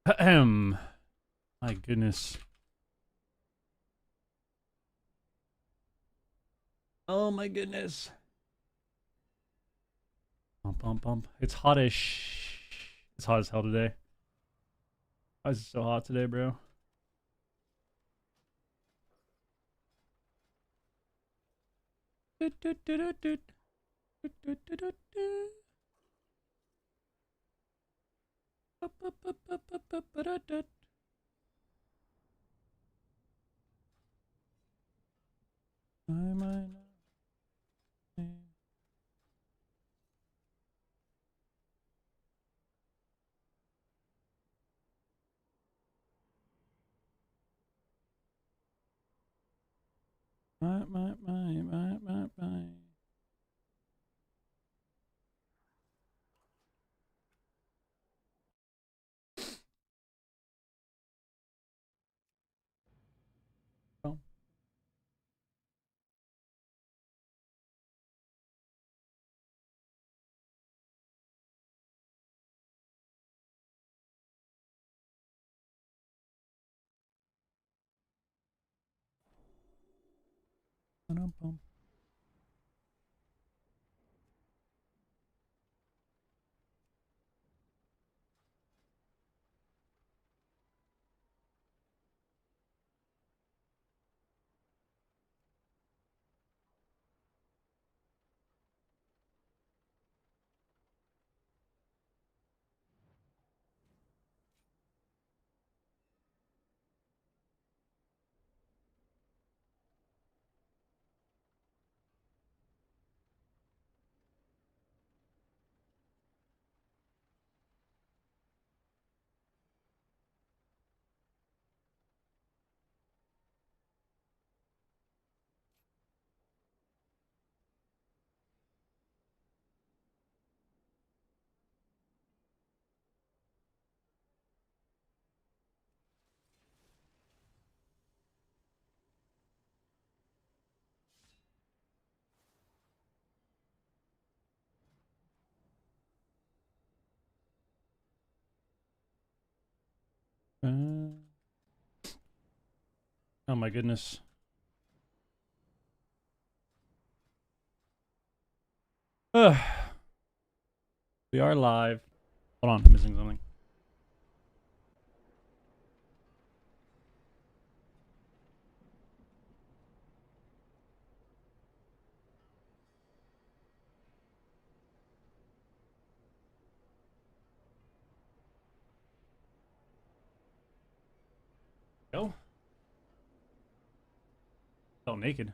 Ahem. My goodness. Oh my goodness. Bump, bump, bump. It's hottish. It's hot as hell today. Why is it so hot today, bro? I might not. My. Oh, bum. Oh my goodness. Ugh. We are live. Hold on, I'm missing something. Go. Fell naked.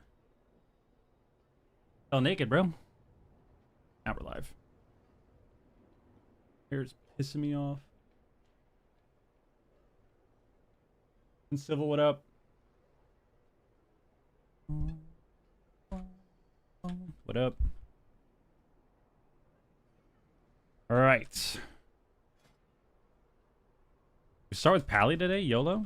Fell naked, bro. Now we're live. Hair's pissing me off. And Civil, what up? What up? All right. We start with Pally today, YOLO.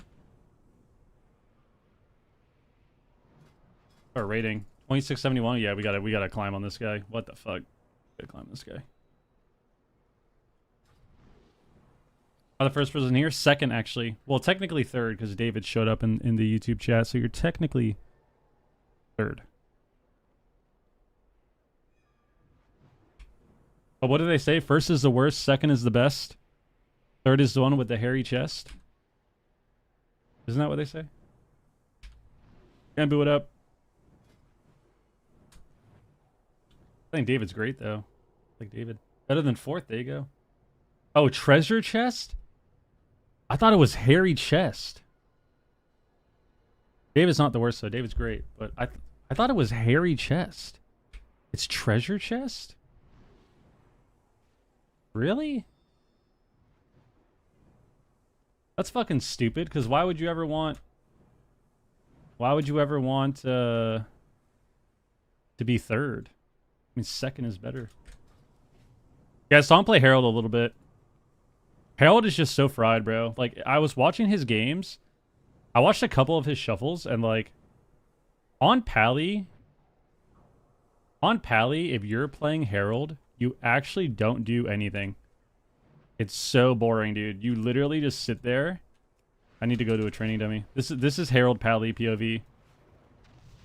Our rating 2671. Yeah, we gotta climb on this guy. What the fuck? Gotta climb this guy. The first person here, second actually. Well, technically third because David showed up in the YouTube chat, so you're technically third. But what do they say? First is the worst, second is the best, third is the one with the hairy chest. Isn't that what they say? Bamboo, it up. I think David's great though. Like David. Better than fourth, there you go. Oh, treasure chest? I thought it was hairy chest. David's not the worst though. David's great, but I thought it was hairy chest. It's treasure chest? Really? That's fucking stupid, because why would you ever want to be third? I mean, second is better. Yeah, I saw him play Harold a little bit. Harold is just so fried, bro. Like, I was watching his games. I watched a couple of his shuffles, and like, on Pally, if you're playing Harold, you actually don't do anything. It's so boring, dude. You literally just sit there. I need to go to a training dummy. This is Harold Pally POV.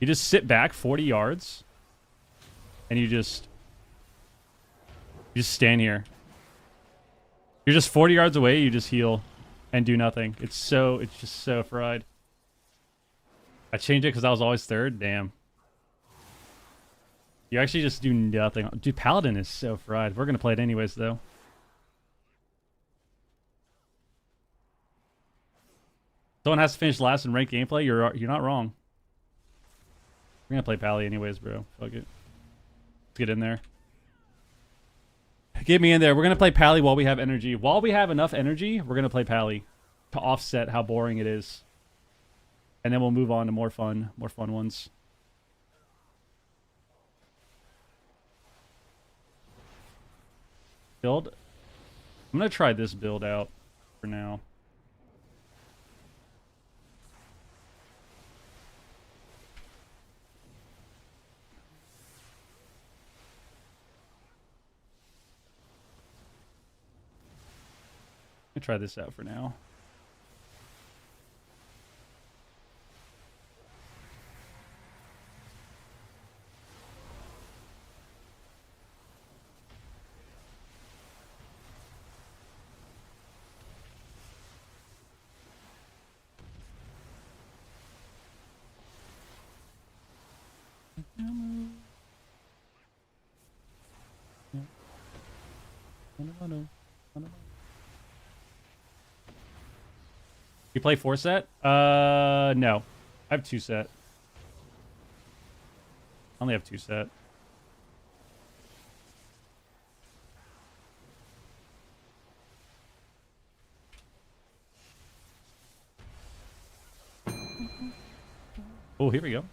You just sit back 40 yards, and you just stand here. You're just 40 yards away. You just heal, and do nothing. It's just so fried. I changed it because I was always third. Damn. You actually just do nothing. Dude, Paladin is so fried. We're gonna play it anyways, though. Someone has to finish last in ranked gameplay. You're not wrong. We're gonna play Pally anyways, bro. Fuck it. Let's get in there. Get me in there. We're gonna play Pally while we have energy. While we have enough energy, we're gonna play Pally to offset how boring it is, and then we'll move on to more fun ones. Build. I'm gonna try this build out for now. I'm gonna try this out for now. You play 4 set? No. I have 2 set. I only have 2 set. Oh, here we go.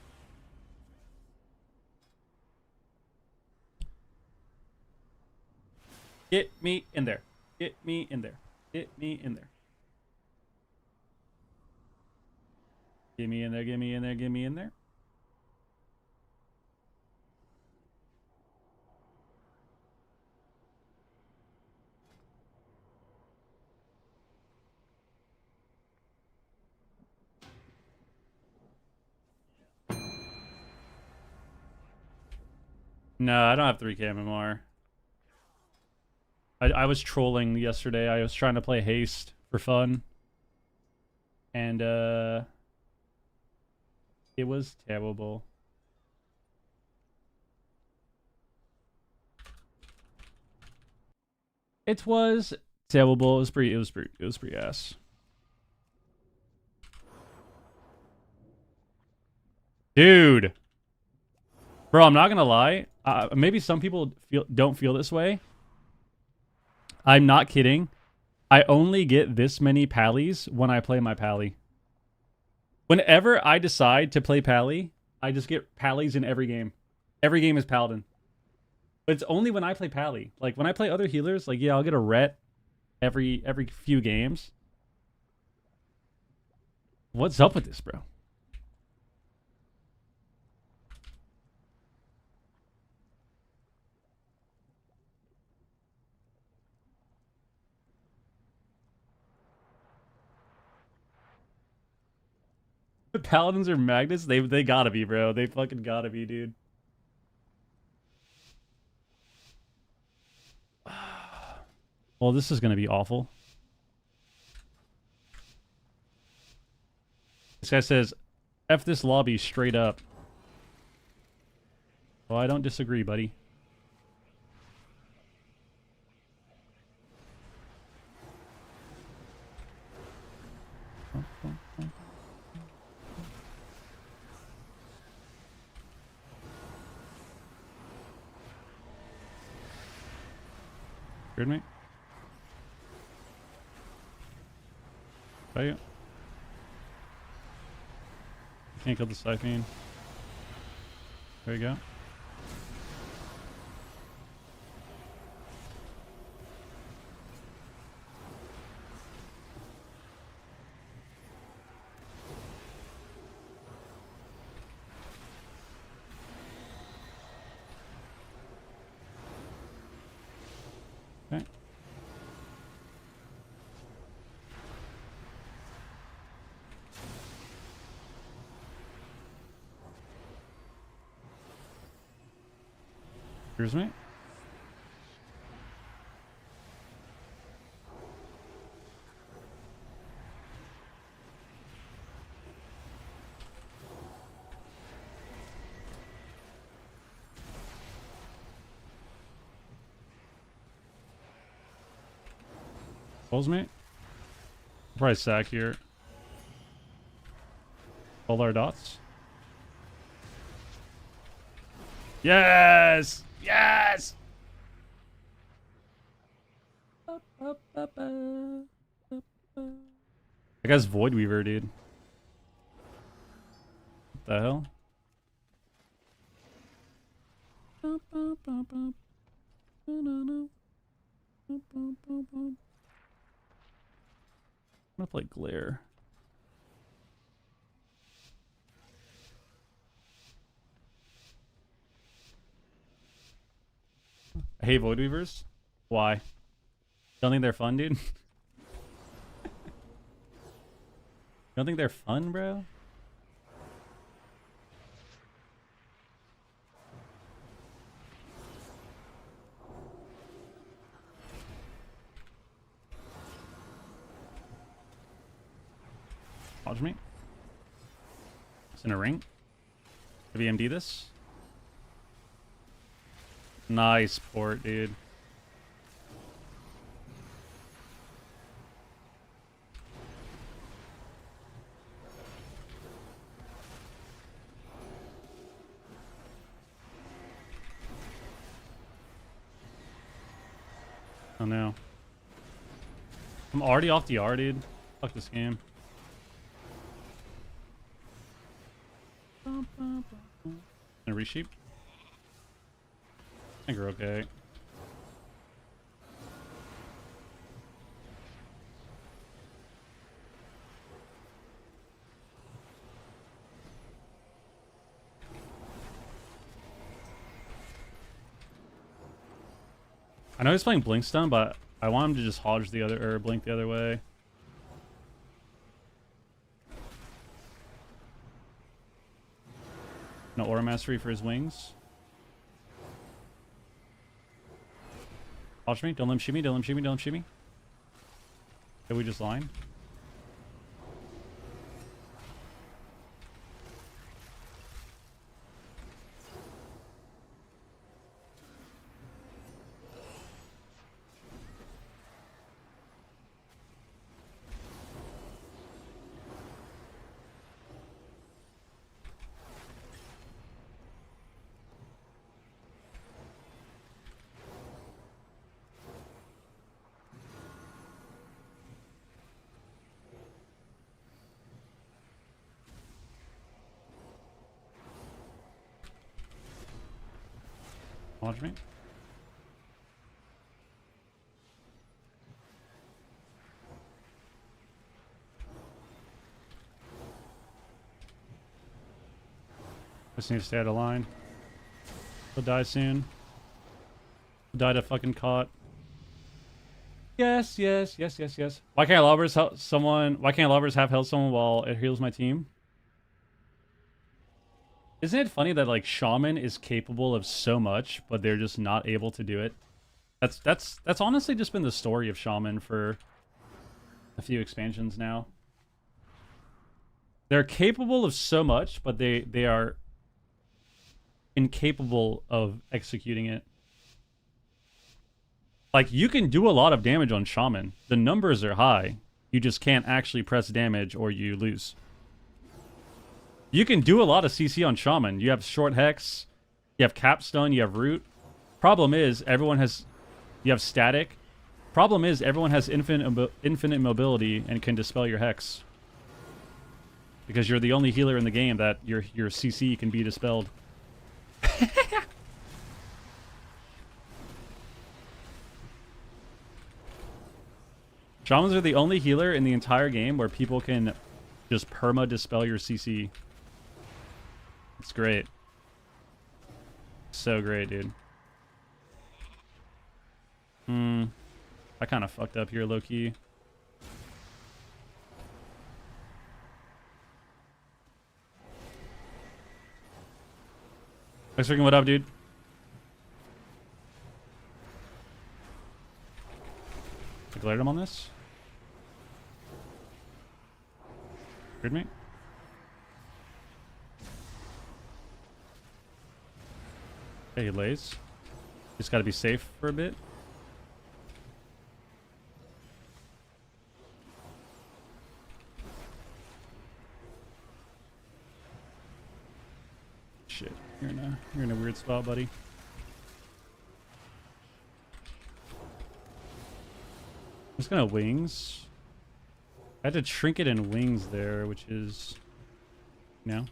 Get me in there. Get me in there. Get me in there. Get me in there, get me in there, get me in there. No, I don't have 3K MMR. I was trolling yesterday. I was trying to play Haste for fun. And, it was terrible. It was terrible. It was pretty ass. Dude. Bro, I'm not gonna lie. Maybe some people don't feel this way. I'm not kidding. I only get this many Pallies when I play my Pally. Whenever I decide to play Pally, I just get Pallies in every game. Every game is Paladin. But it's only when I play Pally. Like, when I play other healers, like, yeah, I'll get a Ret every few games. What's up with this, bro? The Paladins are magnets? They gotta be, bro. They fucking gotta be, dude. Well, this is gonna be awful. This guy says, F this lobby straight up. Well, I don't disagree, buddy. Heard me? Are you? Can't kill the Siphene. There you go. Okay. Here's me. Pulls me. Probably sack here. All our dots. Yes! Yes! That guy's Void Weaver, dude. What the hell? I'm gonna play Glare. I hate Void Weavers. Why? Don't think they're fun, dude? Don't think they're fun, bro? Watch me. It's in a ring. Have you MD this? Nice port, dude. Oh no. I'm already off the R, dude. Fuck this game. And resheep. I think we're okay. I know he's playing Blink Stun, but I want him to just hodge the other, or blink the other way. No Aura Mastery for his wings. Watch me. Don't let him shoot me. Don't let him shoot me. Don't let him shoot me. Did we just line? Watch me. Just need to stay out of line. He'll die soon. He'll die to fucking caught. Yes, yes, yes, yes, yes. Why can't Lovers help someone? Why can't Lovers have held someone while it heals my team? Isn't it funny that like Shaman is capable of so much, but they're just not able to do it? That's honestly just been the story of Shaman for a few expansions now. They're capable of so much, but they are incapable of executing it. Like, you can do a lot of damage on Shaman. The numbers are high. You just can't actually press damage or you lose. You can do a lot of CC on Shaman. You have short Hex, you have Capstone, you have Root. Problem is, everyone has... You have Static. Problem is, everyone has infinite mobility and can dispel your Hex. Because you're the only healer in the game that your CC can be dispelled. Shamans are the only healer in the entire game where people can just perma-dispel your CC. It's great. So great, dude. I kind of fucked up here, low-key. Thanks for what up, dude. Glared him on this. Heard me? Okay, he lays. Just gotta be safe for a bit. Shit, you're in a weird spot, buddy. I'm just gonna wings. I had to trinket and wings there, which is, you know,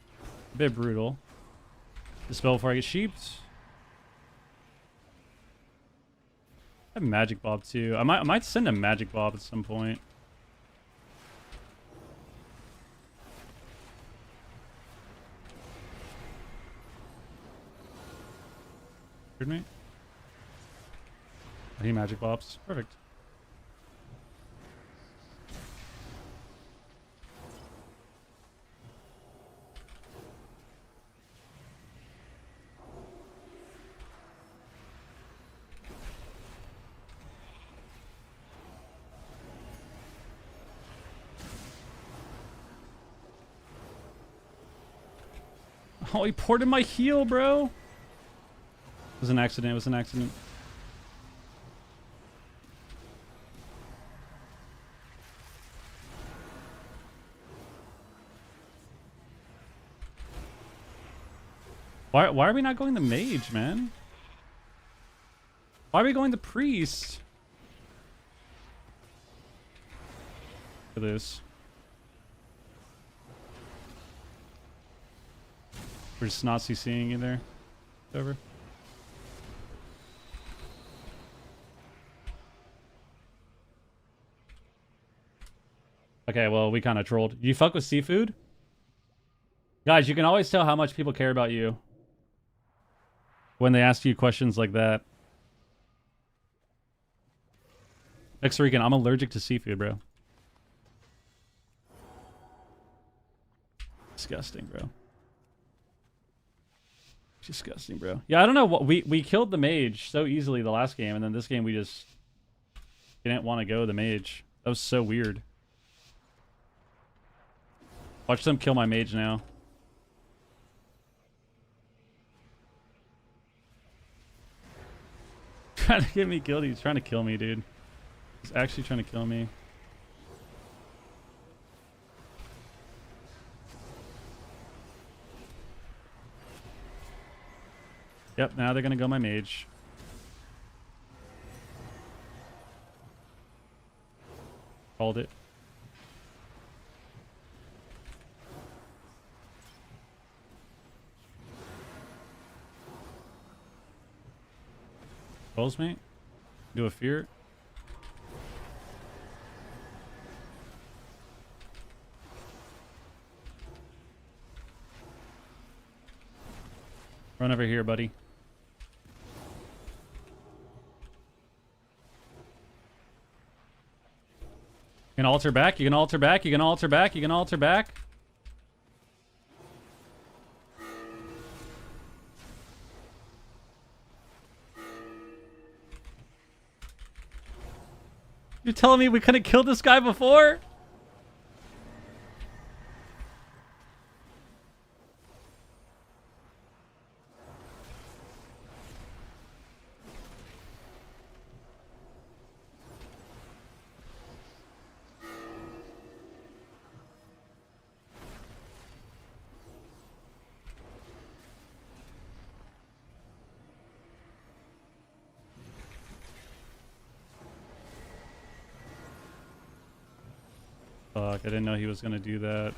a bit brutal. Dispel before I get sheeped. I have magic bob too. I might send a magic bob at some point. Heard me? I need magic bobs. Perfect. Oh, he poured in my heel, bro. It was an accident. It was an accident. Why are we not going the mage, man? Why are we going the priest? For this. We're just not CCing either. Over. Okay, well, we kind of trolled. You fuck with seafood? Guys, you can always tell how much people care about you when they ask you questions like that. X-Rican, I'm allergic to seafood, bro. Disgusting, bro. Disgusting, bro. Yeah, I don't know what we killed the mage so easily the last game, and then this game we just didn't want to go the mage. That was so weird. Watch them kill my mage now. Trying to get me killed. He's trying to kill me, dude. He's actually trying to kill me. Yep, now they're gonna go my mage. Called it. Calls me. Do a fear. Run over here, buddy. You can alter back, you can alter back, you can alter back, you can alter back. You're telling me we couldn't kill this guy before? Fuck, I didn't know he was gonna do that.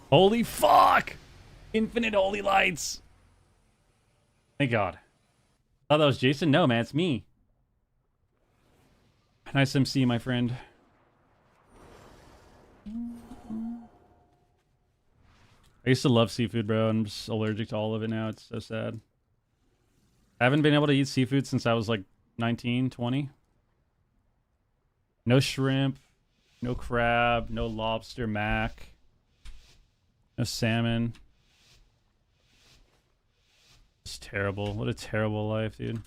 Holy fuck! Infinite holy lights! Thank God. Oh, that was Jason? No, man, it's me. Nice MC, my friend. I used to love seafood, bro. I'm just allergic to all of it now. It's so sad. I haven't been able to eat seafood since I was like 19, 20. No shrimp, no crab, no lobster, mac, no salmon. It's terrible. What a terrible life, dude.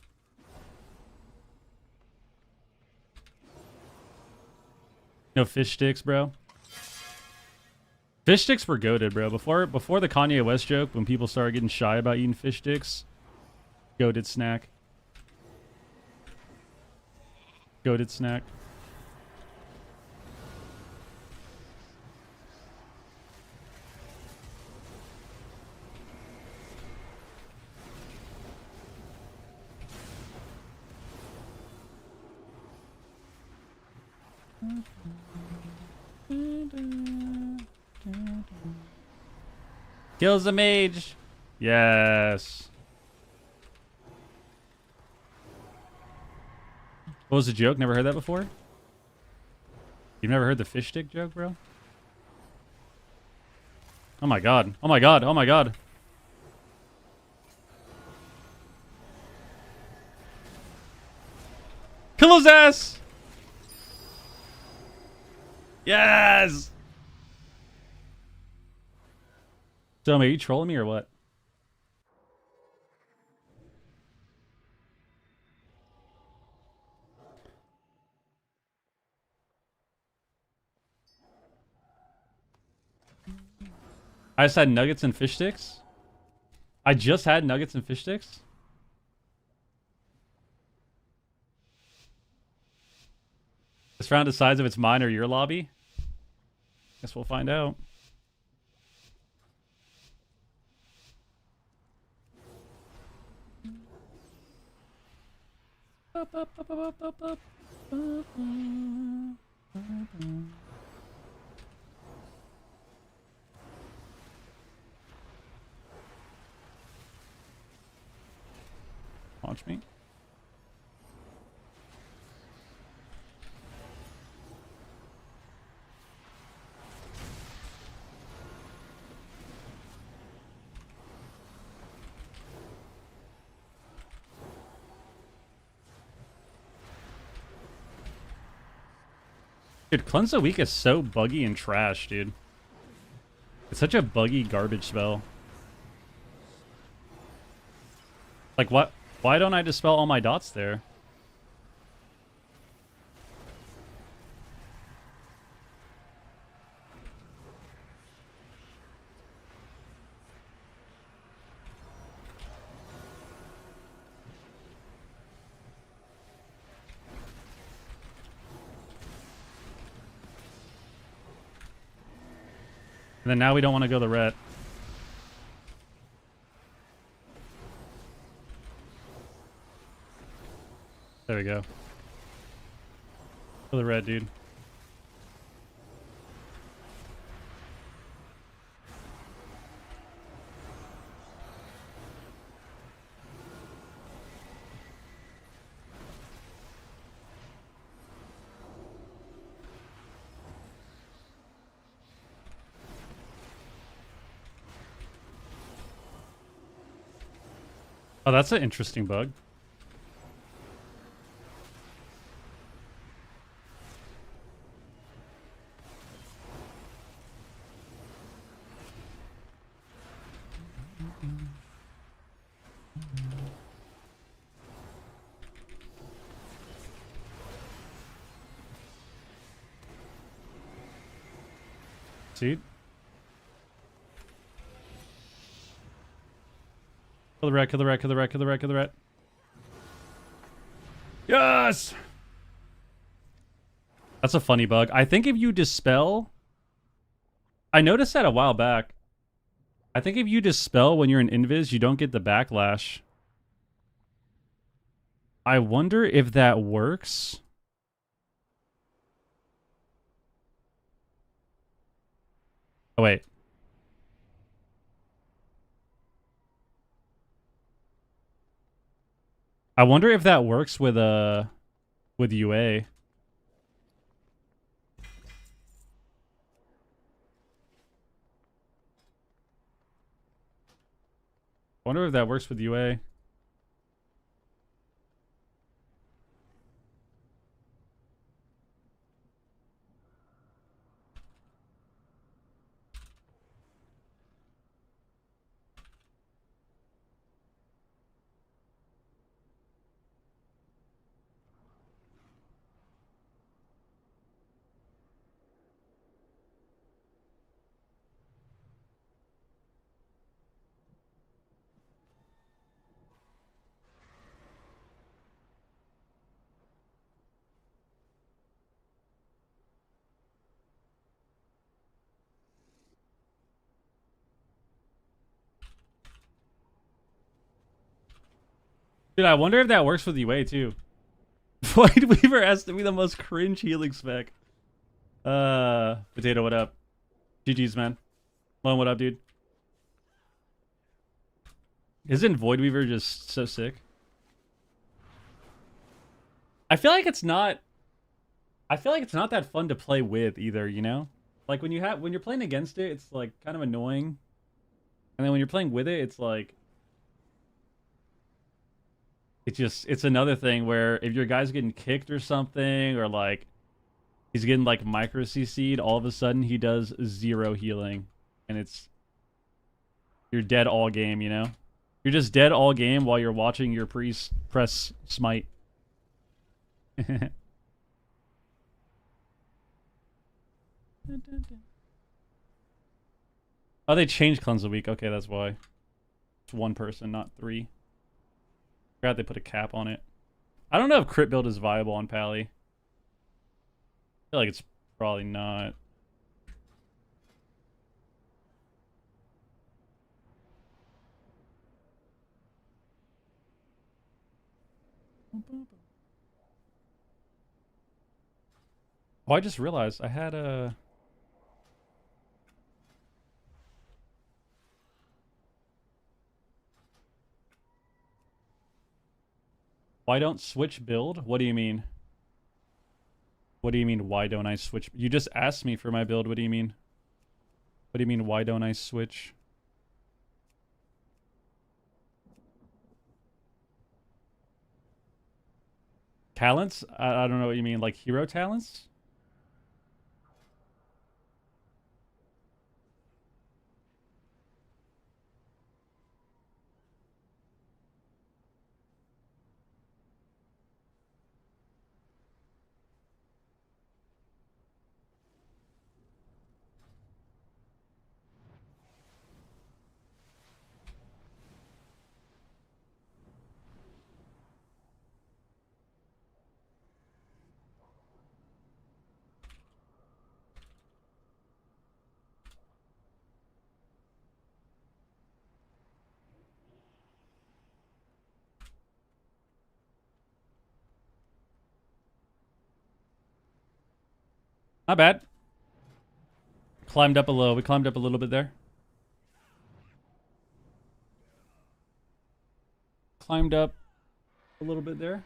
No fish sticks, bro. Fish sticks were goated, bro. Before the Kanye West joke, when people started getting shy about eating fish sticks, goated snack. Goated snack. Kills the mage. Yes. What was the joke? Never heard that before? You've never heard the fish stick joke, bro? Oh my god. Oh my god. Oh my god. Kill his ass! Yes! So, are you trolling me or what? I just had nuggets and fish sticks? I just had nuggets and fish sticks? This round decides if it's mine or your lobby? Guess we'll find out. Launch me. Dude, Cleanse a Week is so buggy and trash, dude. It's such a buggy garbage spell. Like, what? Why don't I dispel all my dots there? And then now we don't want to go the ret. There we go. Go the red, dude. Oh, that's an interesting bug. See? Kill the rat, kill the rat, kill the rat, kill the rat, kill the rat. Yes! That's a funny bug. I think if you dispel... I noticed that a while back. I think if you dispel when you're in invis, you don't get the backlash. I wonder if that works. Oh, wait. I wonder if that works with UA. I wonder if that works with UA. Dude, I wonder if that works with UA too. Void Weaver has to be the most cringe healing spec. Potato, what up? GG's, man. Lone, what up, dude? Isn't Void Weaver just so sick? I feel like it's not that fun to play with either, you know? Like when you're playing against it, it's like kind of annoying. And then when you're playing with it, it's like it's another thing where if your guy's getting kicked or something, or like he's getting like micro CC'd, all of a sudden he does 0 healing. And you're dead all game, you know? You're just dead all game while you're watching your priest press smite. Oh, they changed cleanse a week. Okay, that's why. It's 1 person, not 3. Forgot they put a cap on it. I don't know if crit build is viable on Pally. I feel like it's probably not. Oh, I just realized I had a... Why don't switch build? What do you mean? What do you mean, why don't I switch? You just asked me for my build. What do you mean? What do you mean, why don't I switch? Talents? I don't know what you mean. Like hero talents? Not bad. Climbed up a little. We climbed up a little bit there. Climbed up a little bit there.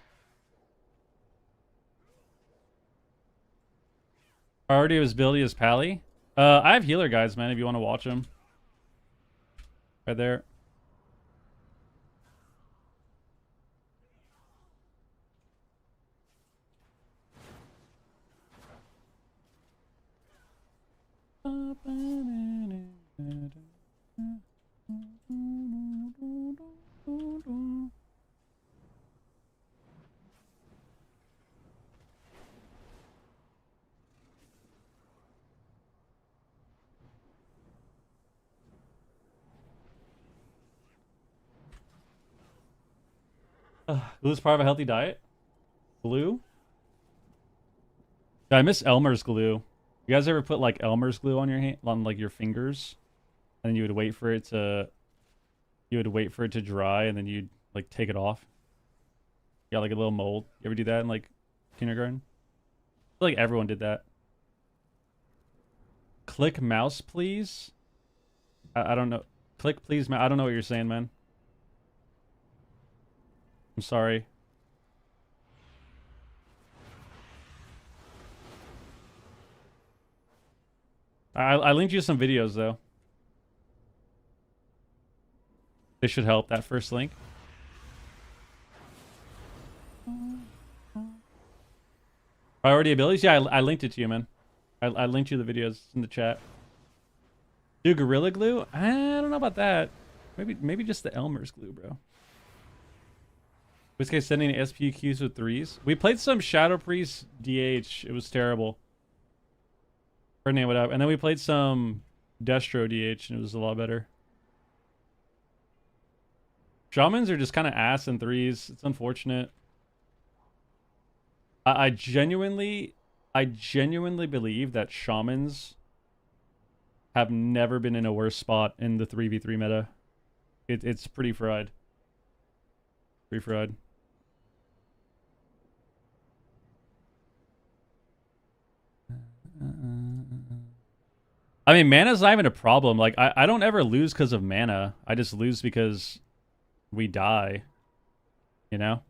Already as buildy as Pally. I have healer guys, man, if you want to watch them. Right there. Glue's part of a healthy diet. Glue? I miss Elmer's glue. You guys ever put like Elmer's glue on your hand, on like your fingers, and then you would wait for it to, dry, and then you'd like take it off. You got like a little mold. You ever do that in like kindergarten? I feel like everyone did that. Click mouse, please. I don't know. Click please, I don't know what you're saying, man. I'm sorry. I linked you some videos though. They should help. That first link. Priority abilities? Yeah, I linked it to you, man. I linked you the videos in the chat. Do Gorilla Glue? I don't know about that. Maybe just the Elmer's glue, bro. This guy's sending SPQs with 3s. We played some Shadow Priest DH. It was terrible. Her name would up. And then we played some Destro DH, and it was a lot better. Shamans are just kind of ass in 3s. It's unfortunate. I genuinely believe that Shamans have never been in a worse spot in the 3v3 meta. It's pretty fried. Refried. I mean, mana's not even a problem. Like, I don't ever lose because of mana. I just lose because we die. You know?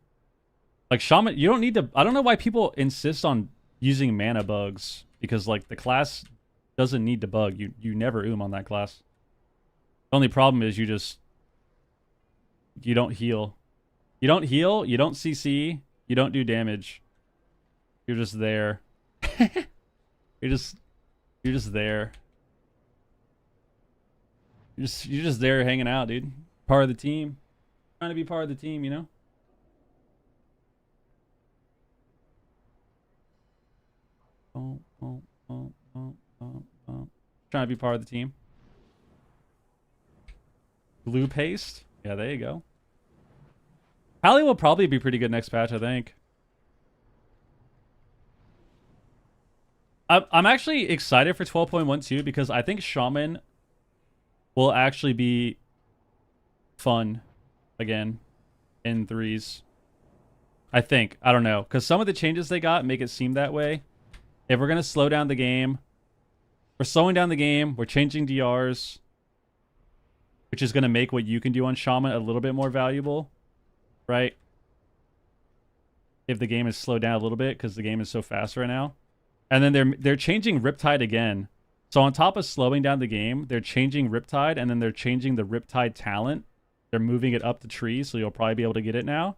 Like, Shaman, you don't need to... I don't know why people insist on using mana bugs. Because, like, the class doesn't need to bug. You never on that class. The only problem is you just... You don't heal. You don't heal, you don't CC, you don't do damage. You're just there. You're just there. You're just there hanging out, dude. Part of the team. Trying to be part of the team, you know? Trying to be part of the team. Blue paste? Yeah, there you go. Pally will probably be pretty good next patch, I think. I'm actually excited for 12.12 because I think Shaman will actually be fun again in threes. I think. I don't know. Because some of the changes they got make it seem that way. If we're going to slow down the game, we're slowing down the game. We're changing DRs, which is going to make what you can do on Shaman a little bit more valuable, right? If the game is slowed down a little bit because the game is so fast right now. And then they're changing Riptide again. So on top of slowing down the game, they're changing Riptide, and then they're changing the Riptide talent. They're moving it up the tree, so you'll probably be able to get it now.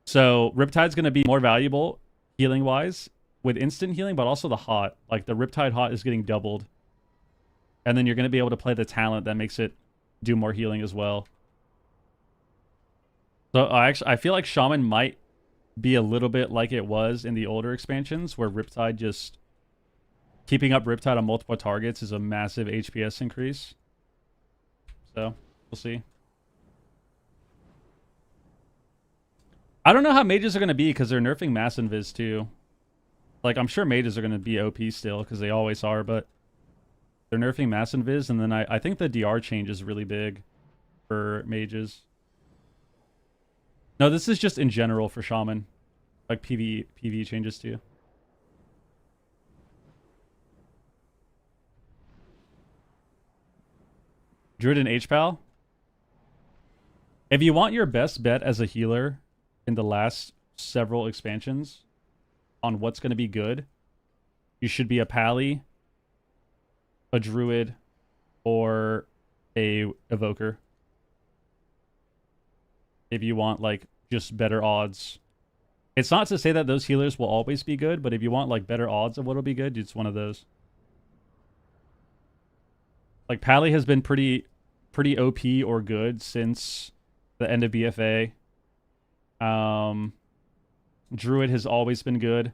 So Riptide's going to be more valuable healing-wise with instant healing, but also the hot. Like the Riptide hot is getting doubled. And then you're going to be able to play the talent that makes it do more healing as well. So I feel like Shaman might be a little bit like it was in the older expansions, where Riptide just... Keeping up Riptide on multiple targets is a massive HPS increase. So, we'll see. I don't know how mages are going to be, because they're nerfing Mass Invis too. Like, I'm sure mages are going to be OP still, because they always are, but... They're nerfing Mass Invis, and then I think the DR change is really big for mages. No, this is just in general for Shaman. Like PvE changes too. Druid and HPAL? If you want your best bet as a healer in the last several expansions on what's going to be good, you should be a Pally, a Druid, or a Evoker. If you want, like, just better odds. It's not to say that those healers will always be good, but if you want, like, better odds of what'll be good, it's one of those. Like, Pally has been pretty OP or good since the end of BFA. Druid has always been good.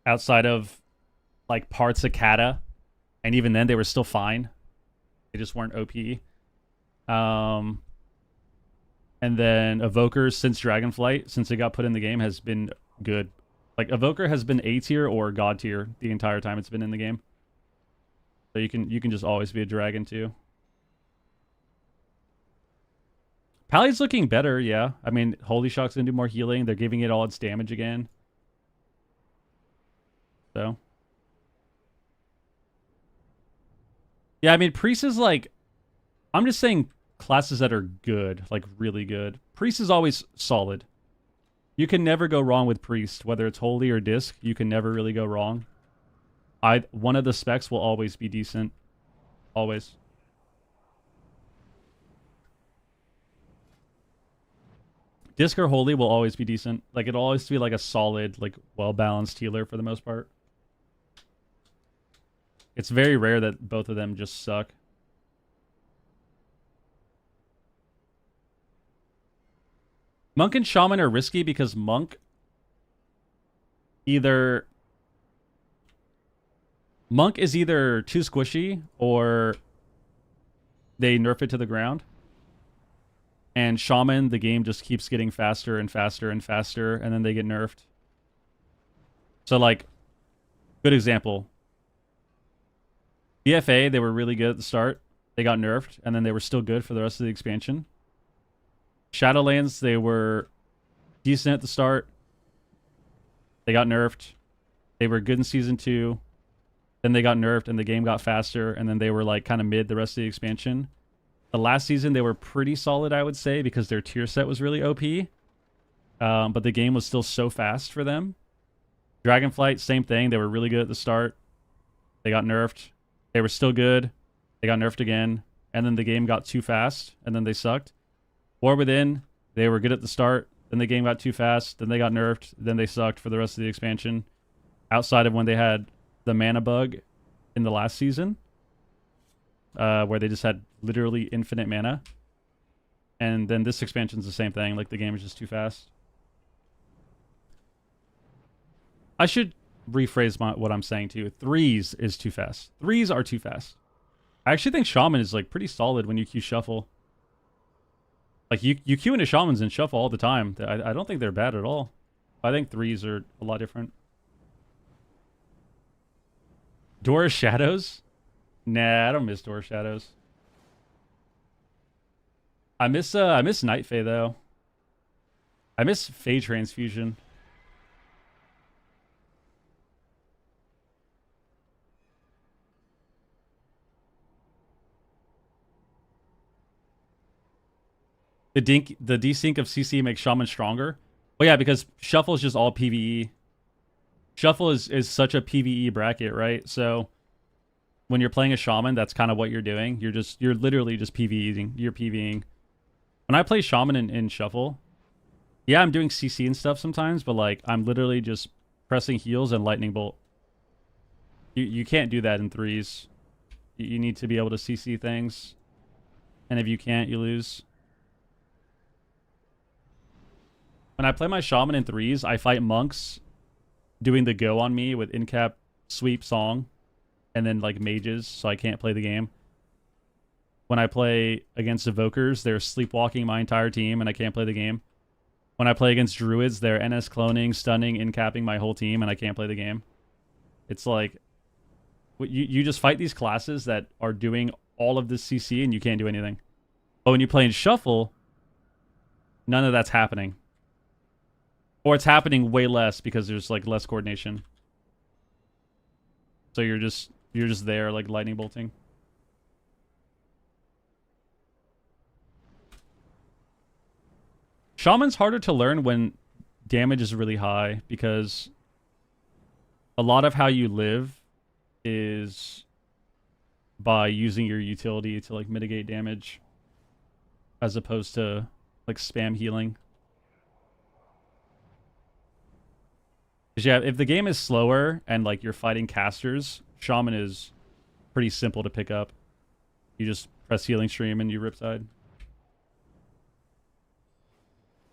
Outside of, like, parts of Kata. And even then, they were still fine. They just weren't OP. And then Evokers, since Dragonflight, since it got put in the game, has been good. Like, Evoker has been A tier or God tier the entire time it's been in the game. So you can just always be a dragon too. Pally's looking better, yeah. I mean, Holy Shock's gonna do more healing. They're giving it all its damage again. So. Yeah, I mean, Priest is like... I'm just saying classes that are good, like really good. Priest is always solid. You can never go wrong with Priest, whether it's Holy or Disc. You can never really go wrong. One of the specs will always be decent. Always. Disc or Holy will always be decent. Like, it'll always be like a solid, like, well-balanced healer for the most part. It's very rare that both of them just suck. Monk and Shaman are risky because Monk is either too squishy or they nerf it to the ground. And Shaman, the game just keeps getting faster and faster and faster, and then they get nerfed. So, like, good example. BFA, they were really good at the start. They got nerfed, and then they were still good for the rest of the expansion. Shadowlands, they were decent at the start. They got nerfed. They were good in season 2. Then they got nerfed and the game got faster, and then they were like kind of mid the rest of the expansion. The last season they were pretty solid, I would say, because their tier set was really OP. But the game was still so fast for them. Dragonflight, same thing. They were really good at the start. They got nerfed. They were still good. They got nerfed again. And then the game got too fast, and then they sucked. War Within, they were good at the start. Then the game got too fast. Then they got nerfed. Then they sucked for the rest of the expansion. Outside of when they had the mana bug in the last season, where they just had literally infinite mana. And then this expansion's the same thing. Like, the game is just too fast. I should rephrase what I'm saying to you. 3s is too fast. 3s are too fast. I actually think Shaman is like pretty solid when you queue Shuffle. Like, you queue into Shamans and Shuffle all the time. I don't think they're bad at all. I think 3s are a lot different. Door of Shadows? Nah, I don't miss Door of Shadows. I miss Night Fae though. I miss Fae Transfusion. The desync of CC makes Shaman stronger. Well, yeah, because Shuffle is just all PvE. Shuffle is such a PvE bracket, right? So when you're playing a Shaman, that's kind of what you're doing. You're literally just PvEing. You're PvEing. When I play Shaman in Shuffle, yeah, I'm doing CC and stuff sometimes, but like I'm literally just pressing heals and lightning bolt. You can't do that in 3s. You need to be able to CC things, and if you can't, you lose. When I play my Shaman in 3s, I fight monks doing the go on me with in-cap sweep song, and then like mages, so I can't play the game. When I play against Evokers, they're sleepwalking my entire team, and I can't play the game. When I play against Druids, they're NS cloning, stunning, in-capping my whole team, and I can't play the game. It's like, you just fight these classes that are doing all of this CC, and you can't do anything. But when you play in Shuffle, none of that's happening. Or it's happening way less because there's like less coordination. So you're just there like lightning bolting. Shaman's harder to learn when damage is really high because a lot of how you live is by using your utility to like mitigate damage as opposed to like spam healing. Because yeah, if the game is slower and like you're fighting casters, Shaman is pretty simple to pick up. You just press healing stream and you Riptide.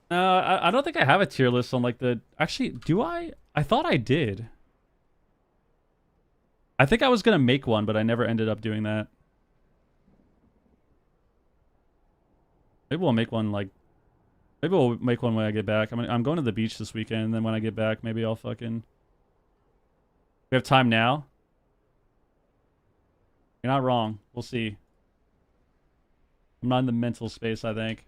I don't think I have a tier list on like the... Actually, do I? I thought I did. I think I was going to make one, but I never ended up doing that. Maybe we'll make one like... Maybe we'll make one when I get back. I'm going to the beach this weekend, and then when I get back, maybe I'll fucking... We have time now? You're not wrong. We'll see. I'm not in the mental space, I think.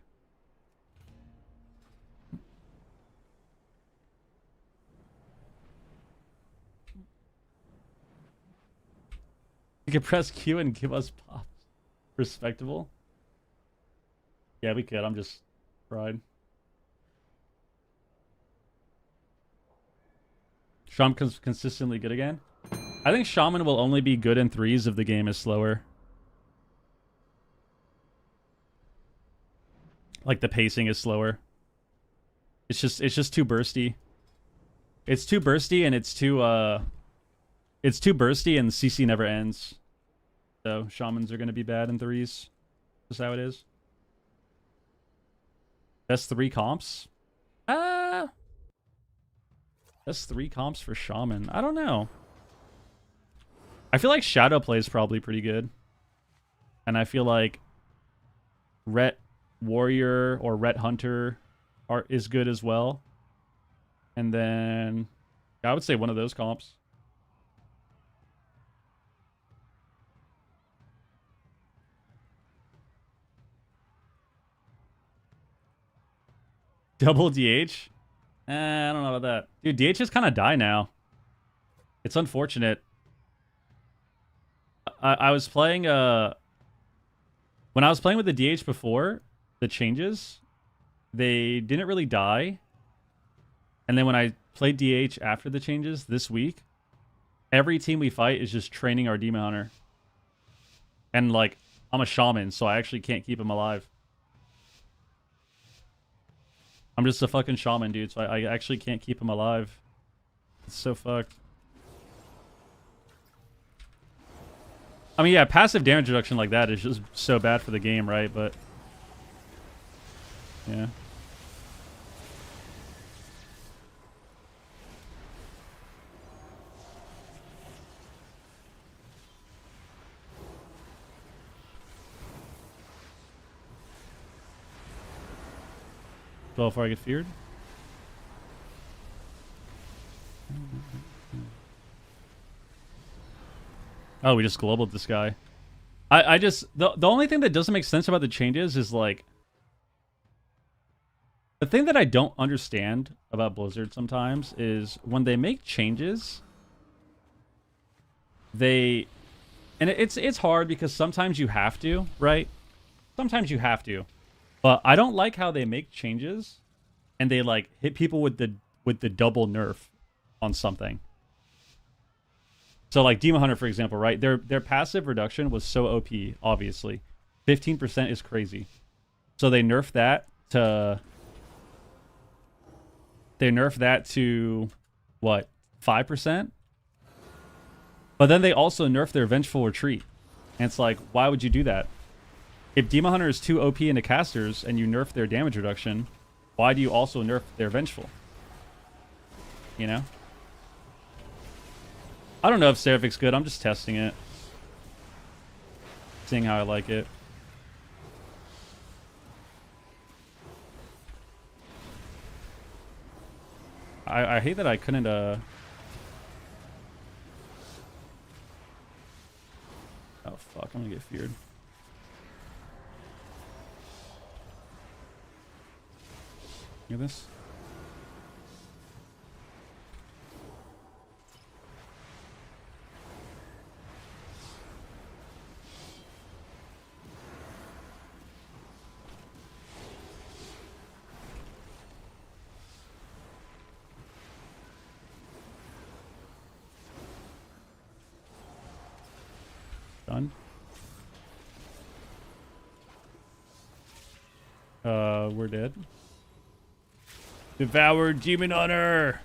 You can press Q and give us pops. Respectable. Yeah, we could. I'm just fried. Shaman's consistently good again. I think Shaman will only be good in 3s if the game is slower. Like the pacing is slower. It's just too bursty. It's too bursty and it's too bursty and the CC never ends. So Shamans are gonna be bad in 3s. That's how it is. Best 3 comps? Best 3 comps for Shaman. I don't know. I feel like Shadow Play is probably pretty good. And I feel like Ret Warrior or Ret Hunter is good as well. And then I would say one of those comps. Double DH? I don't know about that. Dude, DHs kind of die now. It's unfortunate. I was playing when I was playing with the DH before the changes, they didn't really die. And then when I played DH after the changes this week, every team we fight is just training our Demon Hunter. And like, I'm a shaman, so I actually can't keep him alive. I'm just a fucking shaman, dude, so I actually can't keep him alive. It's so fucked. I mean, yeah, passive damage reduction like that is just so bad for the game, right? But, yeah. Before I get feared. Oh, we just globaled this guy. I just the only thing that doesn't make sense about the changes is like the thing that I don't understand about Blizzard sometimes is when they make changes, and it's hard because sometimes you have to, right? Sometimes you have to. But I don't like how they make changes and they like hit people with the double nerf on something. So like Demon Hunter, for example, right? Their passive reduction was so OP, obviously. 15% is crazy. So they nerfed that to what? 5%? But then they also nerfed their Vengeful Retreat. And it's like, why would you do that? If Demon Hunter is too OP into casters and you nerf their damage reduction, why do you also nerf their Vengeful? You know? I don't know if Seraphic's good. I'm just testing it. Seeing how I like it. I hate that I couldn't, Oh, fuck. I'm gonna get feared. Look at this. Done. We're dead. Devoured Demon Hunter!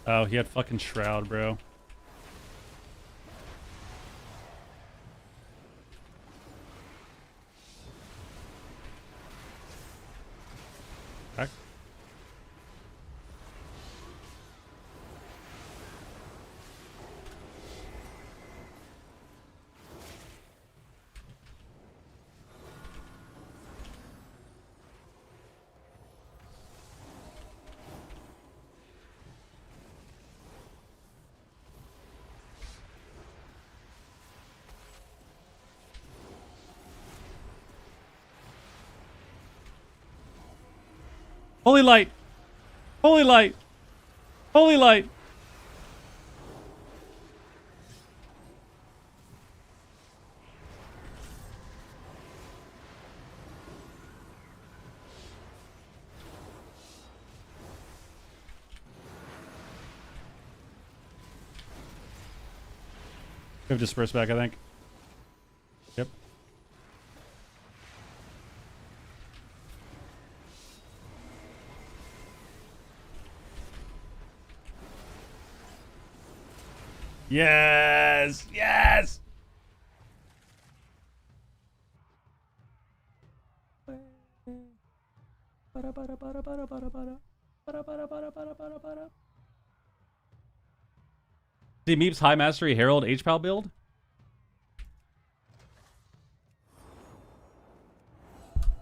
Oh, he had fucking Shroud, bro. Back. Holy light! Holy light! Holy light! We have dispersed back, I think. Yep. Yes! Yes! See Meep's High Mastery Herald H-Pal build?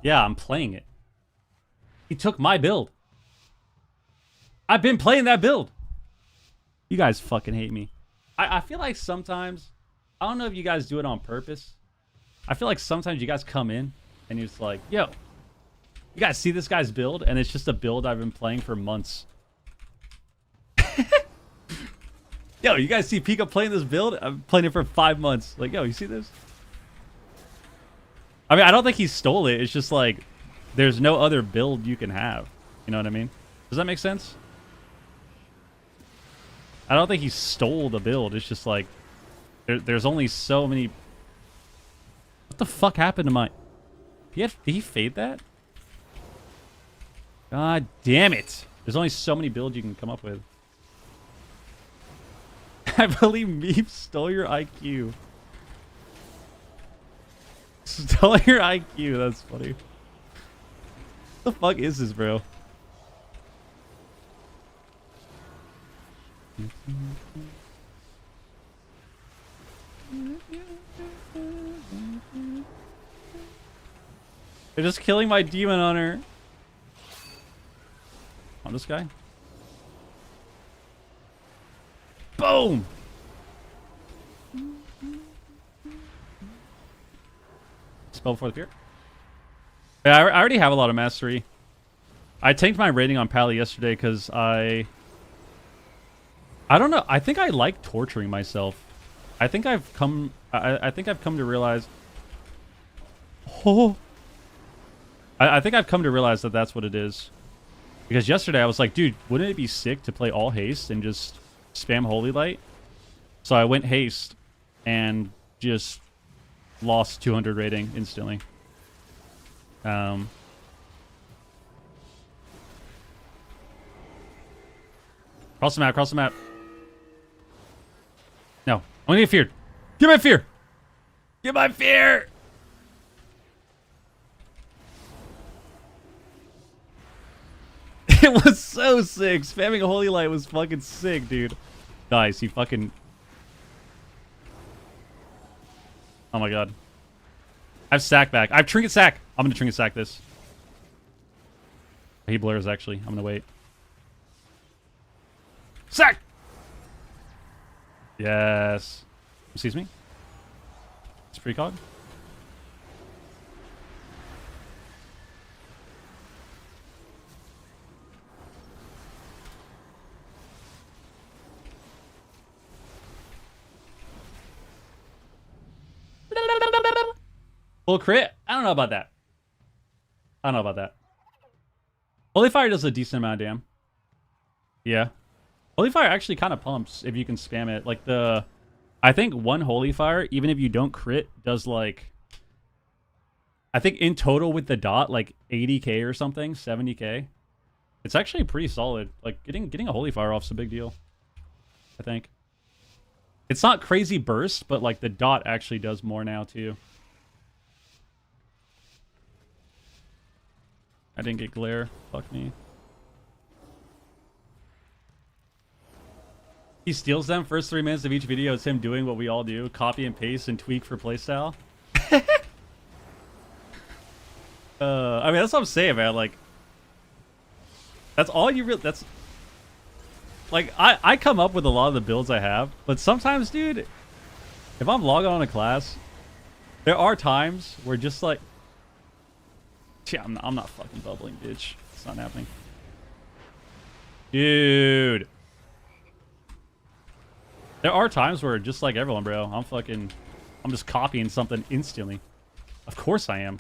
Yeah, I'm playing it. He took my build. I've been playing that build. You guys fucking hate me. I feel like sometimes, I don't know if you guys do it on purpose. I feel like sometimes you guys come in and you're just like, yo, you guys see this guy's build? And it's just a build I've been playing for months. Yo, you guys see Pika playing this build? I'm playing it for 5 months. Like, yo, you see this? I mean, I don't think he stole it. It's just like, there's no other build you can have. You know what I mean? Does that make sense? I don't think he stole the build. It's just like, there's only so many... What the fuck happened to my... Did he fade that? God damn it. There's only so many builds you can come up with. I believe Meep stole your IQ. Stole your IQ. That's funny. What the fuck is this, bro? They're just killing my demon hunter. On this guy. Boom! Spell before the fear. Yeah, I already have a lot of mastery. I tanked my rating on Pally yesterday because I don't know. I think I like torturing myself. I think I've come to realize. Oh. I think I've come to realize that that's what it is. Because yesterday I was like, dude, wouldn't it be sick to play all haste and just spam Holy Light? So I went haste and just lost 200 rating instantly. Cross the map, cross the map. No, I'm gonna get feared. Get my fear! Get my fear! It was so sick. Spamming a Holy Light was fucking sick, dude. Nice, he fucking... Oh my god. I have sack back. I have trinket sack. I'm gonna trinket sack this. He blurs, actually. I'm gonna wait. Sack! Yes. Excuse me? It's precog? Full crit? I don't know about that. I don't know about that. Holy Fire does a decent amount of damn. Yeah. Holy Fire actually kind of pumps if you can spam it. Like I think one Holy Fire, even if you don't crit, does like... I think in total with the dot, like 80k or something, 70k. It's actually pretty solid. Like getting a Holy Fire off is a big deal. I think. It's not crazy burst, but like the dot actually does more now too. I didn't get glare. Fuck me. He steals them. First 3 minutes of each video is him doing what we all do. Copy and paste and tweak for playstyle. I mean, that's what I'm saying, man. Like, that's all you really... That's... Like, I come up with a lot of the builds I have. But sometimes, dude, if I'm logging on a class, there are times where just like... Yeah, I'm not fucking bubbling, bitch. It's not happening. Dude. There are times where, just like everyone, bro, I'm just copying something instantly. Of course I am.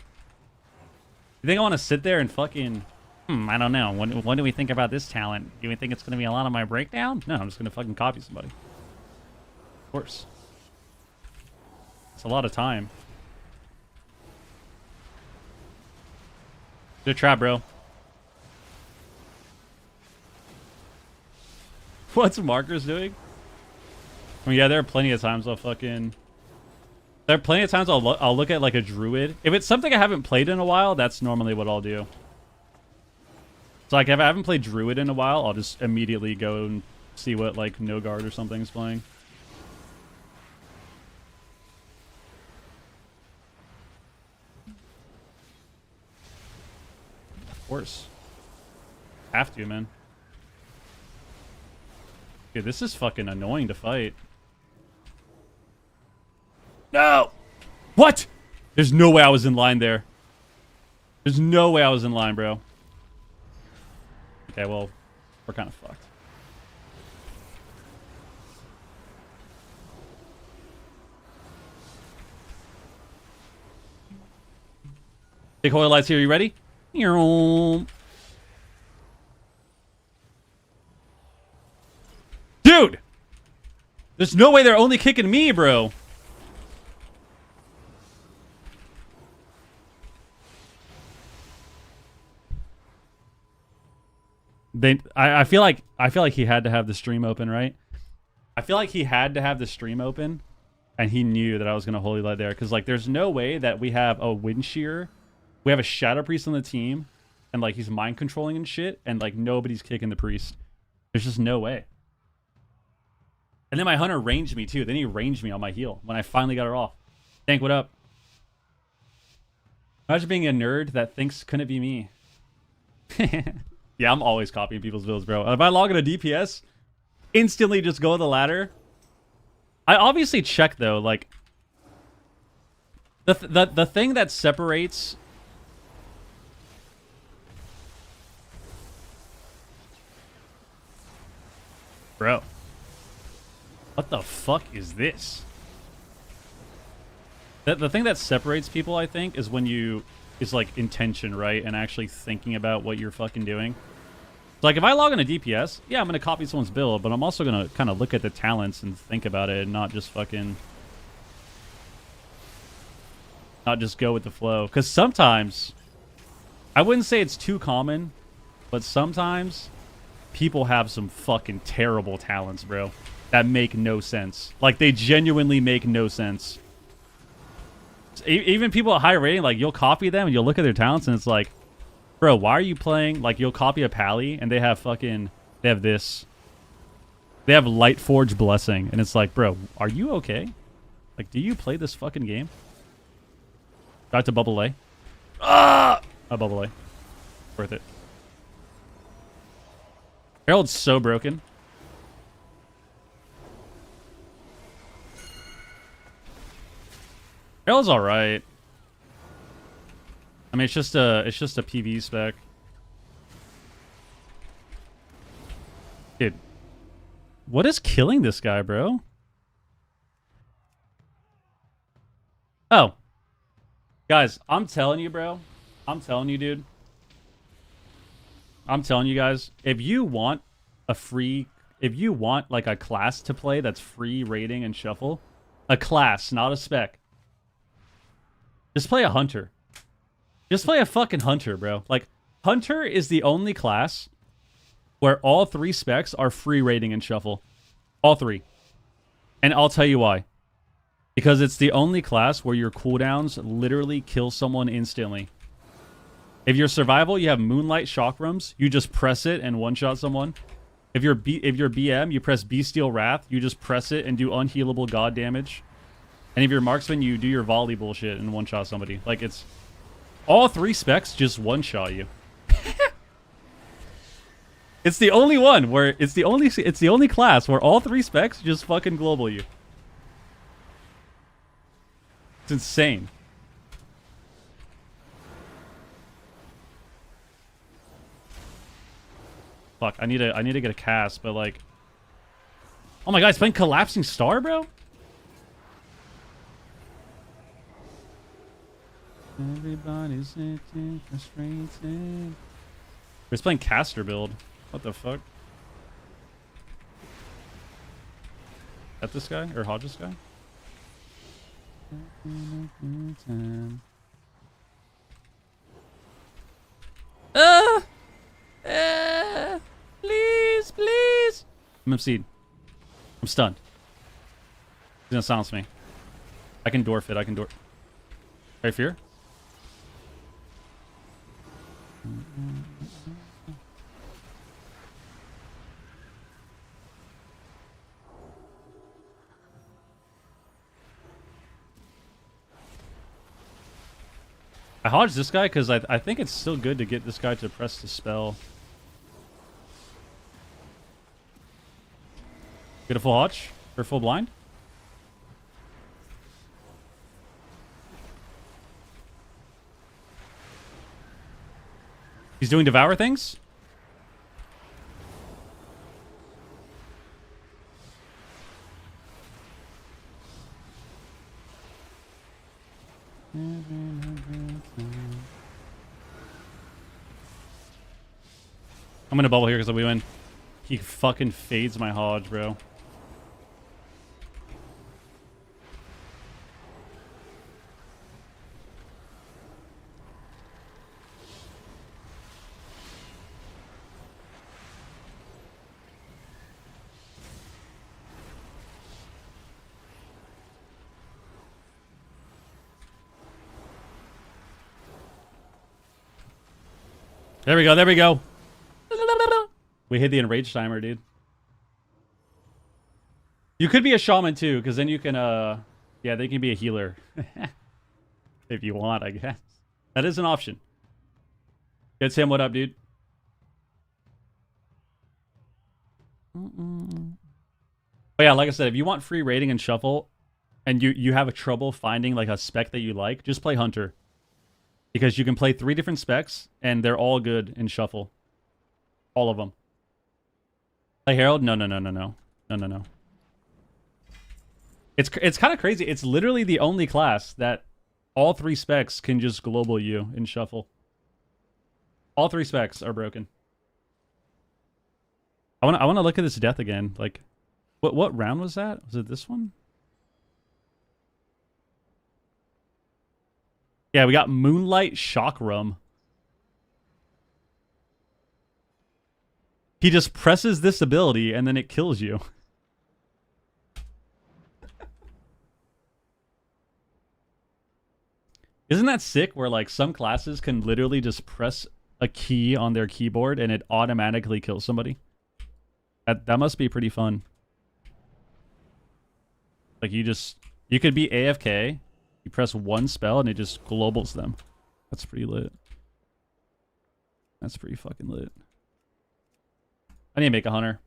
You think I want to sit there and fucking... I don't know. What do we think about this talent? Do we think it's going to be a lot of my breakdown? No, I'm just going to fucking copy somebody. Of course. It's a lot of time. Good trap, bro. What's Markers doing? I mean, yeah, there are plenty of times I'll fucking... There are plenty of times I'll look at like a druid. If it's something I haven't played in a while, that's normally what I'll do. So like if I haven't played druid in a while, I'll just immediately go and see what like no guard or something is playing. Of course. Have to, man. Dude, this is fucking annoying to fight. No! What? There's no way I was in line there. There's no way I was in line, bro. Okay, well, we're kind of fucked. Big Hoyle lights here. You ready? Dude! There's no way they're only kicking me, bro. I feel like he had to have the stream open, right? I feel like he had to have the stream open, and he knew that I was gonna holy light there, because like there's no way that we have a wind shear, we have a shadow priest on the team, and like he's mind controlling and shit, and like nobody's kicking the priest. There's just no way. And then my hunter ranged me too. Then he ranged me on my heal when I finally got her off. Tank, what up? Imagine being a nerd that thinks couldn't be me. Yeah, I'm always copying people's builds, bro. If I log in a DPS, instantly just go to the ladder. I obviously check though, like the thing that separates bro. What the fuck is this? The thing that separates people, I think, is when you is like intention, right? And actually thinking about what you're fucking doing. So like if I log in a DPS, yeah, I'm gonna copy someone's build, but I'm also gonna kind of look at the talents and think about it and not just fucking not just go with the flow. Because sometimes, I wouldn't say it's too common, but sometimes people have some fucking terrible talents, bro, that make no sense. Like they genuinely make no sense. Even people at high rating, like you'll copy them and you'll look at their talents and it's like, bro, why are you playing? Like you'll copy a pally and they have fucking, they have this. They have Lightforge Blessing and it's like, bro, are you okay? Like, do you play this fucking game? Got to bubble A. Ah! A bubble A. Worth it. Herald's so broken. Herald's alright. I mean, it's just a PV spec. Dude, what is killing this guy, bro? Oh, guys, I'm telling you, bro. I'm telling you, dude. I'm telling you guys, if you want like a class to play that's free rating and shuffle, a class, not a spec. Just play a hunter. Just play a fucking hunter, bro. Like, hunter is the only class where all 3 specs are free rating and shuffle. All 3. And I'll tell you why. Because it's the only class where your cooldowns literally kill someone instantly. If you're survival, you have Moonlight Chakrams. You just press it and one-shot someone. If you're BM, you press Bestial Wrath. You just press it and do unhealable god damage. And if you're marksman, you do your volley bullshit and one-shot somebody. Like, it's... all 3 specs just one-shot you. It's the only one where... It's the only class where all 3 specs just fucking global you. It's insane. Fuck, I need to get a cast, but like... Oh my god, it's playing Collapsing Star, bro? Everybody's acting frustrated. We're playing caster build. What the fuck? Is that this guy? Or Hodges guy? Please, please. I'm MC'd. I'm stunned. He's gonna silence me. I can dwarf it. I can dwarf. Right, fear? I hodged this guy because I think it's still good to get this guy to press the spell. Get a full hodge? Or full blind? He's doing devour things? I'm gonna bubble here because we win. He fucking fades my hodge, bro. There we go, there we go. We hit the enrage timer, dude. You could be a shaman too, because then you can yeah, they can be a healer. If you want, I guess. That is an option. Get Tim, what up, dude? But yeah, like I said, if you want free rating and shuffle and you have a trouble finding like a spec that you like, just play Hunter. Because you can play 3 different specs, and they're all good in Shuffle. All of them. Play Herald? No. It's kind of crazy. It's literally the only class that all 3 specs can just global you in Shuffle. All 3 specs are broken. I want to look at this death again. Like, what round was that? Was it this one? Yeah, we got Moonlight Chakram. He just presses this ability and then it kills you. Isn't that sick where like some classes can literally just press a key on their keyboard and it automatically kills somebody? That must be pretty fun. Like you could be AFK. You press one spell and it just globals them. That's pretty lit. That's pretty fucking lit. I need to make a hunter.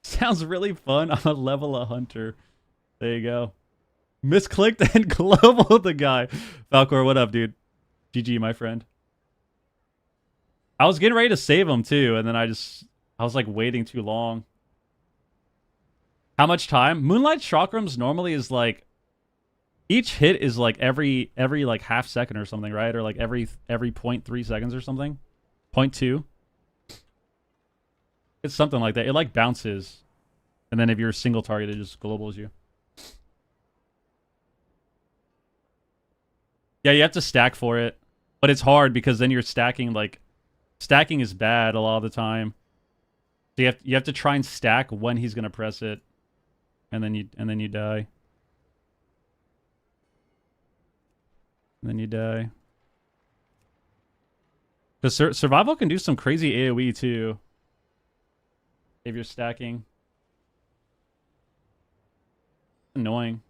Sounds really fun. I'm a level a hunter. There you go. Misclicked and global the guy. Falcor, what up, dude? GG, my friend. I was getting ready to save him too, and then I was like waiting too long. How much time? Moonlight Chakrams normally is like each hit is like every like half second or something, right? Or like every 0.3 seconds or something. 0.2. It's something like that. It like bounces. And then if you're a single target, it just globals you. Yeah, you have to stack for it. But it's hard because then you're stacking like stacking is bad a lot of the time. So you have to try and stack when he's gonna press it. And then you die. And then you die. Because survival can do some crazy AoE too. If you're stacking. Annoying.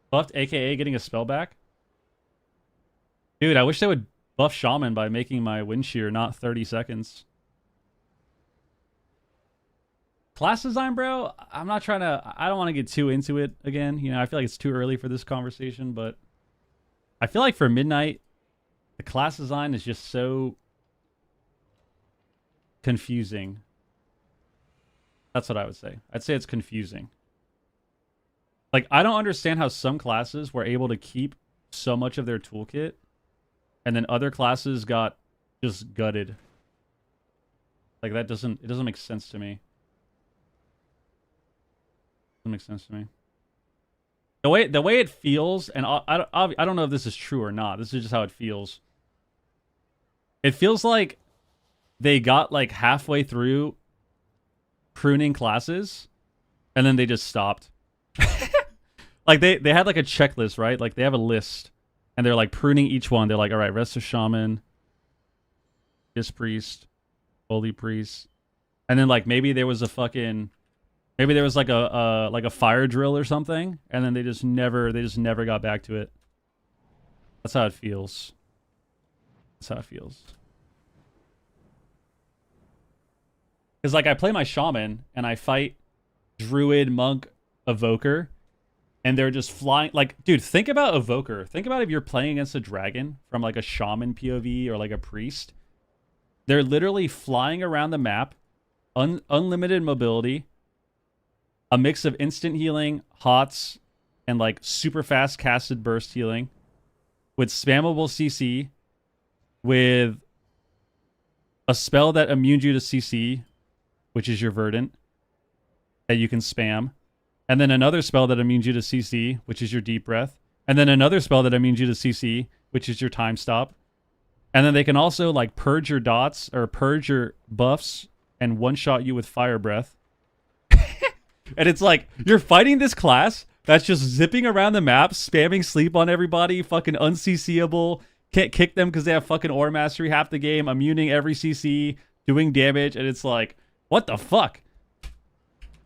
Buffed AKA getting a spell back? Dude, I wish they would buff Shaman by making my wind shear not 30 seconds. Class design, bro? I'm not trying to... I don't want to get too into it again. You know, I feel like it's too early for this conversation, but... I feel like for Midnight, the class design is just so... confusing. That's what I would say. I'd say it's confusing. Like, I don't understand how some classes were able to keep so much of their toolkit, and then other classes got just gutted. Like, it doesn't make sense to me. Doesn't make sense to me. The way it feels, and I don't know if this is true or not. This is just how it feels. It feels like they got like halfway through pruning classes, and then they just stopped. Like they had like a checklist, right? Like they have a list, and they're like pruning each one. They're like, all right, Resto shaman, this priest, holy priest, and then like maybe there was a fucking, maybe there was like a fire drill or something, and then they just never got back to it. That's how it feels. That's how it feels. Because like I play my shaman and I fight druid, monk, evoker, and they're just flying. Like, dude, think about evoker. Think about if you're playing against a dragon from like a shaman POV or like a priest. They're literally flying around the map, unlimited mobility, a mix of instant healing, hots, and like super fast casted burst healing, with spammable CC, with a spell that immunes you to CC, which is your Verdant, that you can spam. And then another spell that immunes you to CC, which is your Deep Breath. And then another spell that immunes you to CC, which is your Time Stop. And then they can also like purge your dots or purge your buffs and one-shot you with Fire Breath. And it's like, you're fighting this class that's just zipping around the map, spamming sleep on everybody, fucking unCCable, can't kick them because they have fucking Aura Mastery half the game, immuning every CC, doing damage, and it's like, what the fuck?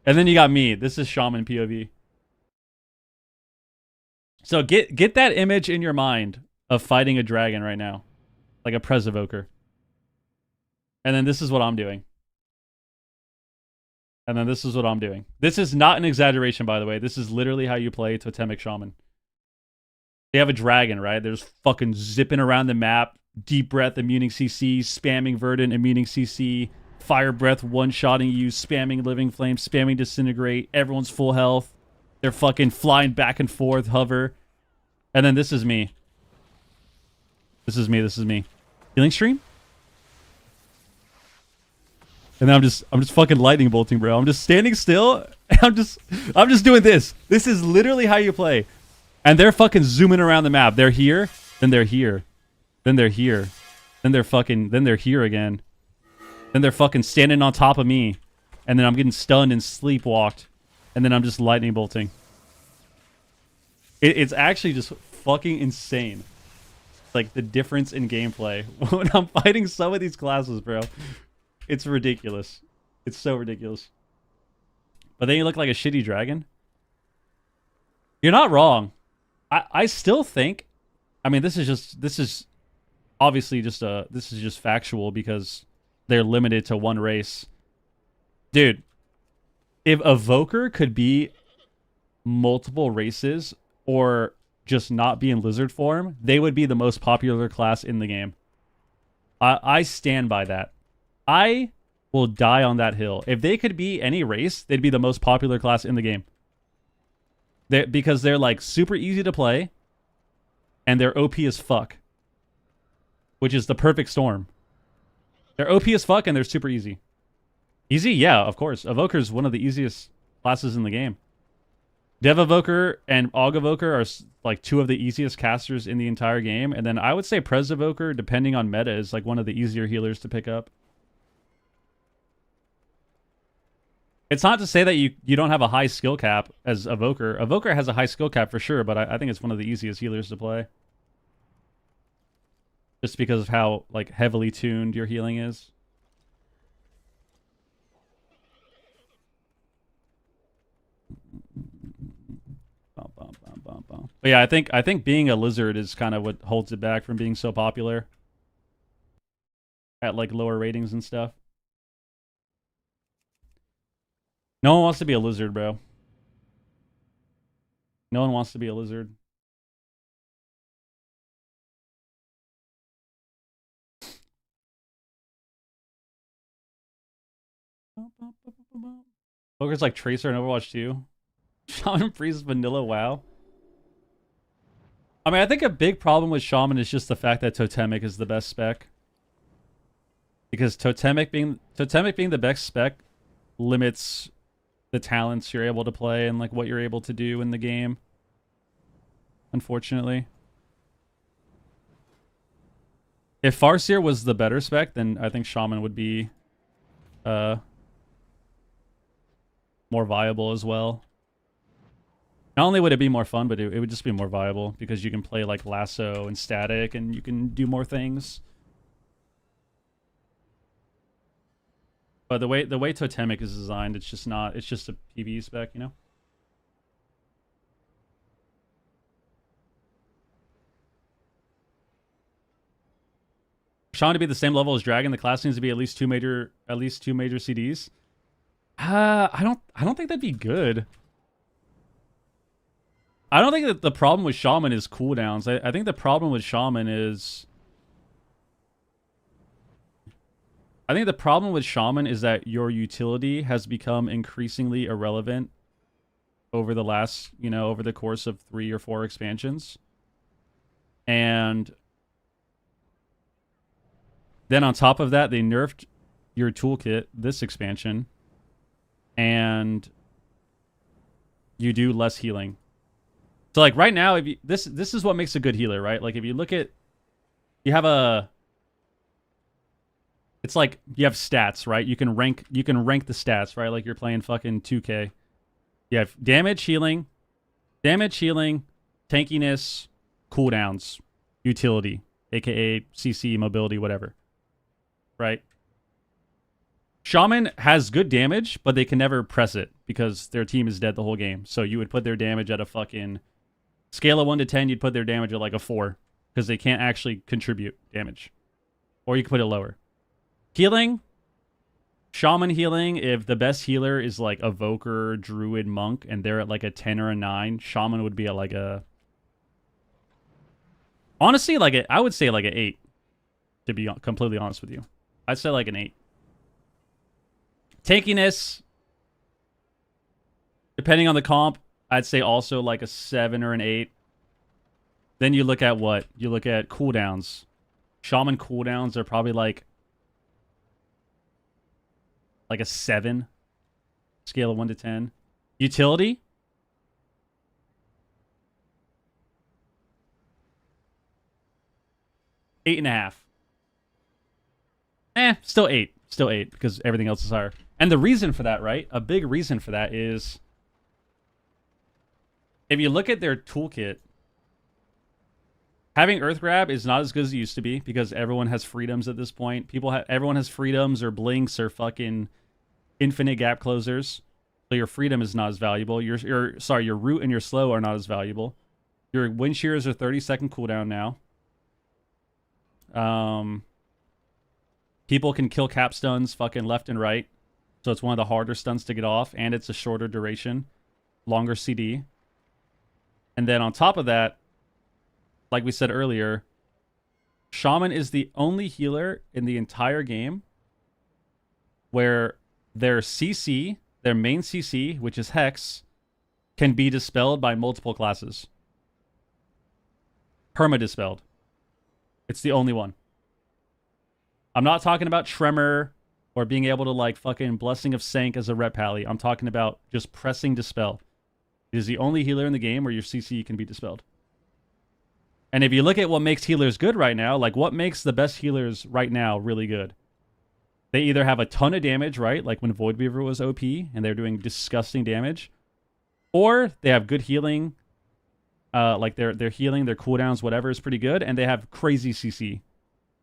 And then you got me. This is Shaman POV. So get that image in your mind of fighting a dragon right now. Like a Pres Evoker. And then this is what I'm doing. And then this is what I'm doing. This is not an exaggeration, by the way. This is literally how you play Totemic Shaman. They have a dragon, right? They're just fucking zipping around the map. Deep Breath, immuning CC. Spamming Verdant, immuning CC. Fire Breath, one-shotting you. Spamming Living Flame. Spamming Disintegrate. Everyone's full health. They're fucking flying back and forth. Hover. And then this is me. This is me. This is me. Healing Stream? And then I'm just fucking lightning bolting, bro. I'm just standing still. And I'm just doing this. This is literally how you play. And they're fucking zooming around the map. They're here, then they're here, then they're here, then they're here again. Then they're fucking standing on top of me, and then I'm getting stunned and sleepwalked, and then I'm just lightning bolting. It's actually just fucking insane. Like the difference in gameplay when I'm fighting some of these classes, bro. It's ridiculous. It's so ridiculous. But then you look like a shitty dragon. You're not wrong. I still think, I mean, this is obviously just this is just factual because they're limited to one race. Dude, if Evoker could be multiple races or just not be in lizard form, they would be the most popular class in the game. I stand by that. I will die on that hill. If they could be any race, they'd be the most popular class in the game. Because they're like super easy to play and they're OP as fuck, which is the perfect storm. They're OP as fuck and they're super easy. Easy? Yeah, of course. Evoker is one of the easiest classes in the game. Dev Evoker and Aug Evoker are like two of the easiest casters in the entire game. And then I would say Pres Evoker, depending on meta, is like one of the easier healers to pick up. It's not to say that you don't have a high skill cap as Evoker. Evoker has a high skill cap for sure, but I think it's one of the easiest healers to play. Just because of how like heavily tuned your healing is. But yeah, I think being a lizard is kind of what holds it back from being so popular at like lower ratings and stuff. No one wants to be a lizard, bro. No one wants to be a lizard. Poker's like Tracer in Overwatch 2. Shaman Priest Vanilla WoW. I mean, I think a big problem with Shaman is just the fact that Totemic is the best spec. Because Totemic being the best spec limits the talents you're able to play and like what you're able to do in the game. Unfortunately. If Farseer was the better spec, then I think Shaman would be more viable as well. Not only would it be more fun, but it would just be more viable because you can play like Lasso and Static and you can do more things. But the way Totemic is designed, it's just not, it's just a PvE spec, you know? Shaman to be the same level as Dragon, the class needs to be at least two major CDs. I don't think that'd be good. I don't think that the problem with Shaman is cooldowns. I think the problem with Shaman is... I think the problem with Shaman is that your utility has become increasingly irrelevant over the last, you know, over the course of 3 or 4 expansions. And then on top of that, they nerfed your toolkit this expansion. And you do less healing. So like right now, if you, this is what makes a good healer, right? Like if you look at, you have a, it's like you have stats, right? You can rank the stats, right? Like you're playing fucking 2K. You have damage, healing, tankiness, cooldowns, utility, aka CC, mobility, whatever. Right? Shaman has good damage, but they can never press it because their team is dead the whole game. So you would put their damage at a fucking scale of 1 to 10, you'd put their damage at like a 4 because they can't actually contribute damage. Or you could put it lower. Healing, Shaman healing, if the best healer is like Evoker, Druid, Monk, and they're at like a 10 or a 9, Shaman would be at like a... Honestly, like I would say like an 8, to be completely honest with you. I'd say like an 8. Tankiness, depending on the comp, I'd say also like a 7 or an 8. Then you look at what? You look at cooldowns. Shaman cooldowns are probably like a 7. Scale of 1 to 10. Utility? Eight and a half. Still 8. Still 8 because everything else is higher. And the reason for that, right? A big reason for that is if you look at their toolkit, having Earth Grab is not as good as it used to be because everyone has freedoms at this point. Everyone has freedoms or blinks or fucking infinite gap closers. So your freedom is not as valuable. Your root and your slow are not as valuable. Your wind shears are 30-second cooldown now. People can kill cap stuns fucking left and right. So it's one of the harder stuns to get off, and it's a shorter duration, longer CD. And then on top of that, like we said earlier, Shaman is the only healer in the entire game where their CC, their main CC, which is Hex, can be dispelled by multiple classes. Perma-dispelled. It's the only one. I'm not talking about Tremor or being able to like fucking Blessing of Sank as a rep pally. I'm talking about just pressing Dispel. It is the only healer in the game where your CC can be dispelled. And if you look at what makes healers good right now, like what makes the best healers right now really good? They either have a ton of damage, right? Like when Void Weaver was OP and they're doing disgusting damage. Or they have good healing. Like their healing, their cooldowns, whatever is pretty good. And they have crazy CC.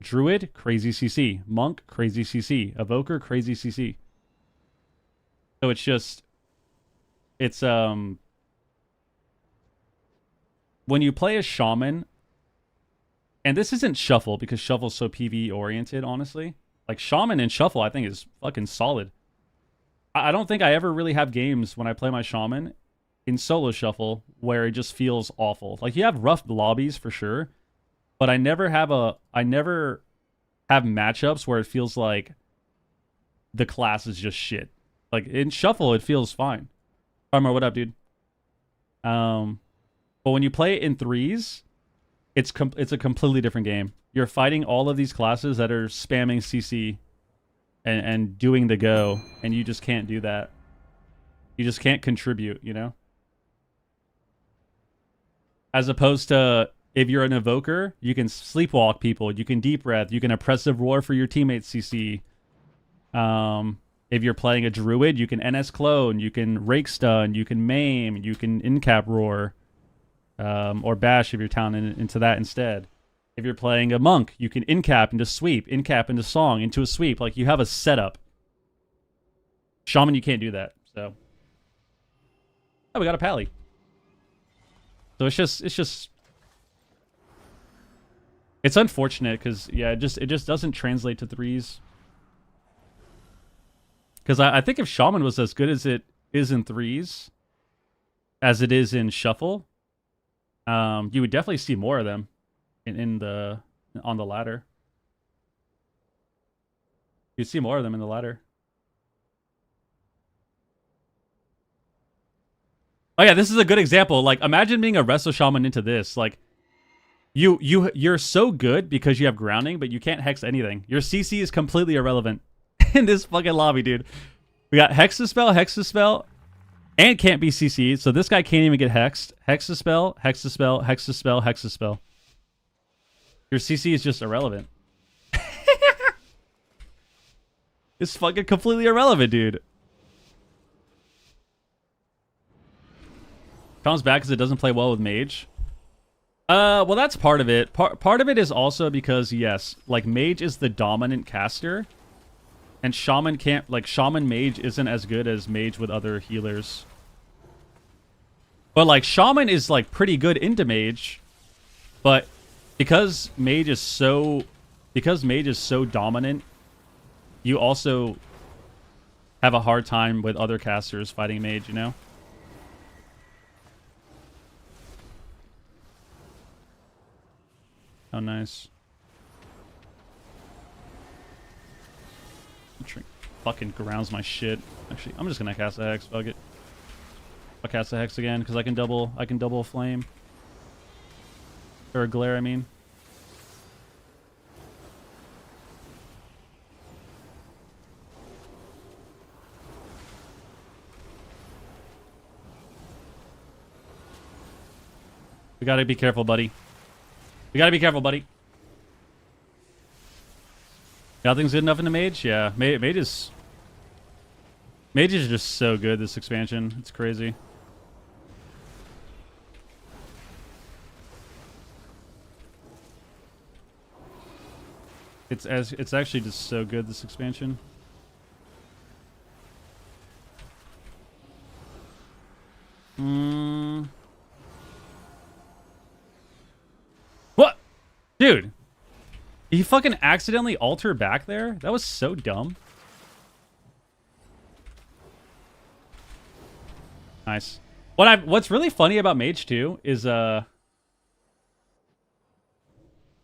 Druid, crazy CC. Monk, crazy CC. Evoker, crazy CC. So it's just... It's, when you play a Shaman... And this isn't Shuffle, because Shuffle's so PvE oriented, honestly. Like, Shaman and Shuffle, I think, is fucking solid. I don't think I ever really have games when I play my Shaman in solo Shuffle where it just feels awful. Like, you have rough lobbies, for sure. But I never have matchups where it feels like the class is just shit. Like in shuffle, it feels fine. Farmer, what up, dude? But when you play it in threes, it's a completely different game. You're fighting all of these classes that are spamming CC and doing the go, and you just can't do that. You just can't contribute, you know? As opposed to if you're an evoker, you can sleepwalk people, you can deep breath, you can oppressive roar for your teammates CC. If you're playing a druid, you can NS clone, you can rake stun, you can maim, you can incap roar, or bash if you're talent into that instead. If you're playing a monk, you can incap into sweep, incap into song, into a sweep. Like, you have a setup. Shaman, you can't do that. So, oh, we got a pally. So it's just it's unfortunate because yeah, it just doesn't translate to threes. Because I think if Shaman was as good as it is in threes, as it is in shuffle, you would definitely see more of them on the ladder. You'd see more of them in the ladder. Oh yeah, this is a good example. Like, imagine being a Resto Shaman into this. Like, you're so good because you have grounding, but you can't hex anything. Your CC is completely irrelevant in this fucking lobby, dude. We got Hexaspell, and can't be CC'd, so this guy can't even get hexed. Hexaspell. Your CC is just irrelevant. It's fucking completely irrelevant, dude. Comes back because it doesn't play well with Mage. Well, that's part of it. Part of it is also because, yes, like, Mage is the dominant caster. And Shaman can't, like, Shaman Mage isn't as good as Mage with other healers. But, like, Shaman is, like, pretty good into Mage. But because Mage is so dominant, you also have a hard time with other casters fighting Mage, you know? Oh, nice. Fucking grounds my shit. Actually, I'm just gonna cast a hex. Fuck it. I'll cast a hex again because I can double a flame. Or a glare, I mean. We gotta be careful, buddy. We gotta be careful, buddy. Nothing's good enough in the Mage? Yeah, Mage is just so good this expansion. It's crazy. It's actually just so good this expansion. What? Dude. He fucking accidentally altered back there? That was so dumb. Nice. What's really funny about Mage 2 is Kylie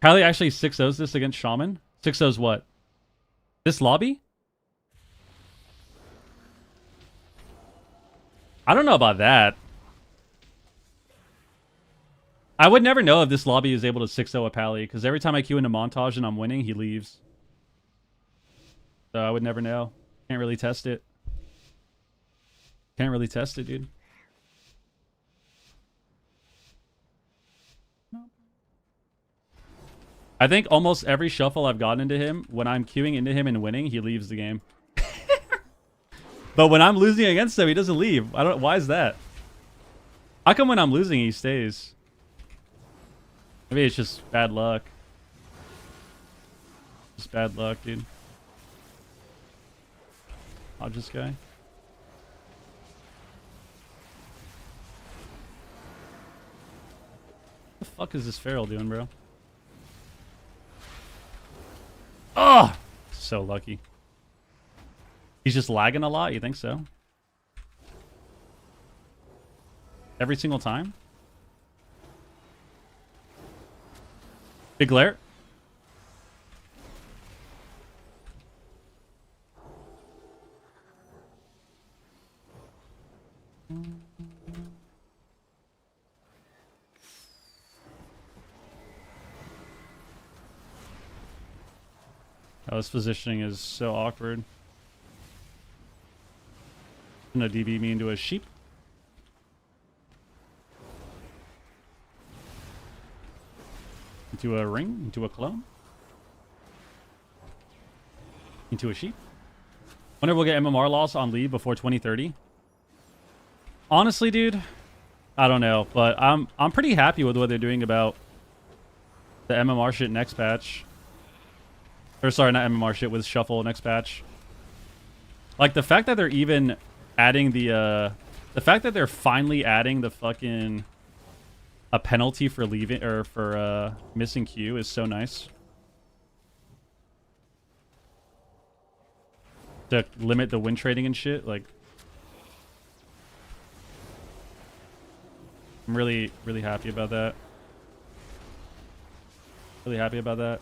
actually 6-0s this against Shaman. 6-0s what? This lobby? I don't know about that. I would never know if this lobby is able to 6-0 a Pally, because every time I queue into Montage and I'm winning, he leaves. So I would never know. Can't really test it. Can't really test it, dude. I think almost every shuffle I've gotten into him, when I'm queuing into him and winning, he leaves the game. But when I'm losing against him, he doesn't leave. I don't. Why is that? How come when I'm losing, he stays? Maybe it's just bad luck. Just bad luck, dude. Dodge this guy. What the fuck is this Feral doing, bro? Oh! So lucky. He's just lagging a lot? You think so? Every single time? Big glare? Oh, this positioning is so awkward. No DB me into a sheep. Into a ring, into a clone. Into a sheep. Wonder we'll get MMR loss on lead before 2030. Honestly, dude, I don't know, but I'm pretty happy with what they're doing about the MMR shit next patch. Or sorry, not MMR shit, with shuffle next patch. Like the fact that they're even adding the fact that they're finally adding the fucking a penalty for leaving or for missing Q is so nice. To limit the win trading and shit, like I'm really happy about that. Really happy about that.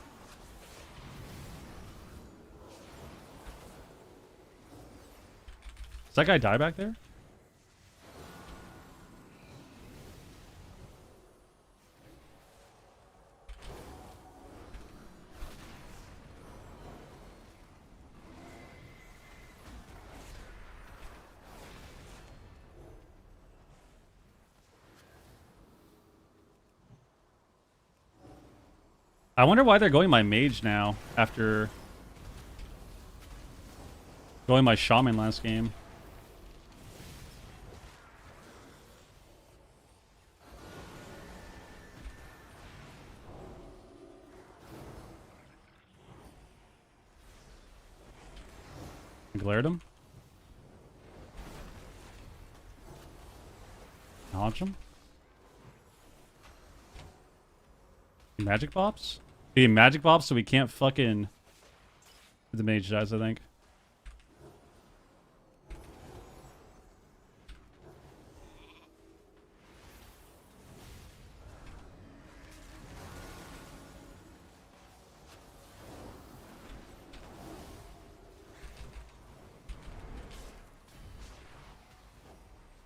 Does that guy die back there? I wonder why they're going my mage now after going my shaman last game. Glared him. Launch him. Magic bops? He magic bops so we can't fucking... The mage dies, I think.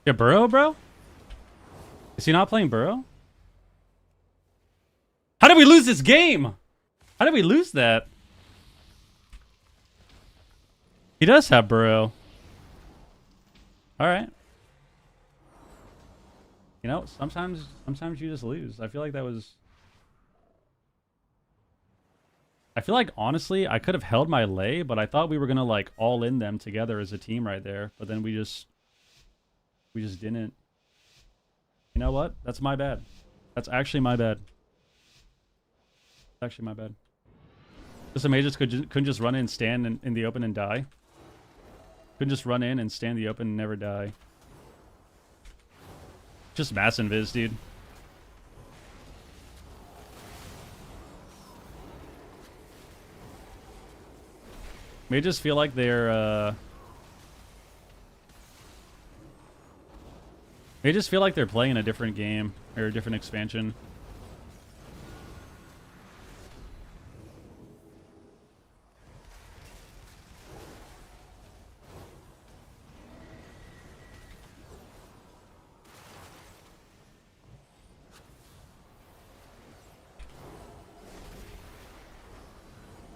Yeah, Burrow, bro? Is he not playing Burrow? How did we lose this game? How did we lose that? He does have Burrow. Alright. You know, sometimes you just lose. I feel like that was... I feel like, honestly, I could have held my lay, but I thought we were going to, like, all in them together as a team right there. But then we just didn't. You know what? That's my bad. That's actually my bad. That's actually my bad. This mages couldn't just run in and stand in the open and die. Couldn't just run in and stand in the open and never die. Just mass invis, dude. Mages feel like they're they just feel like they're playing a different game or a different expansion.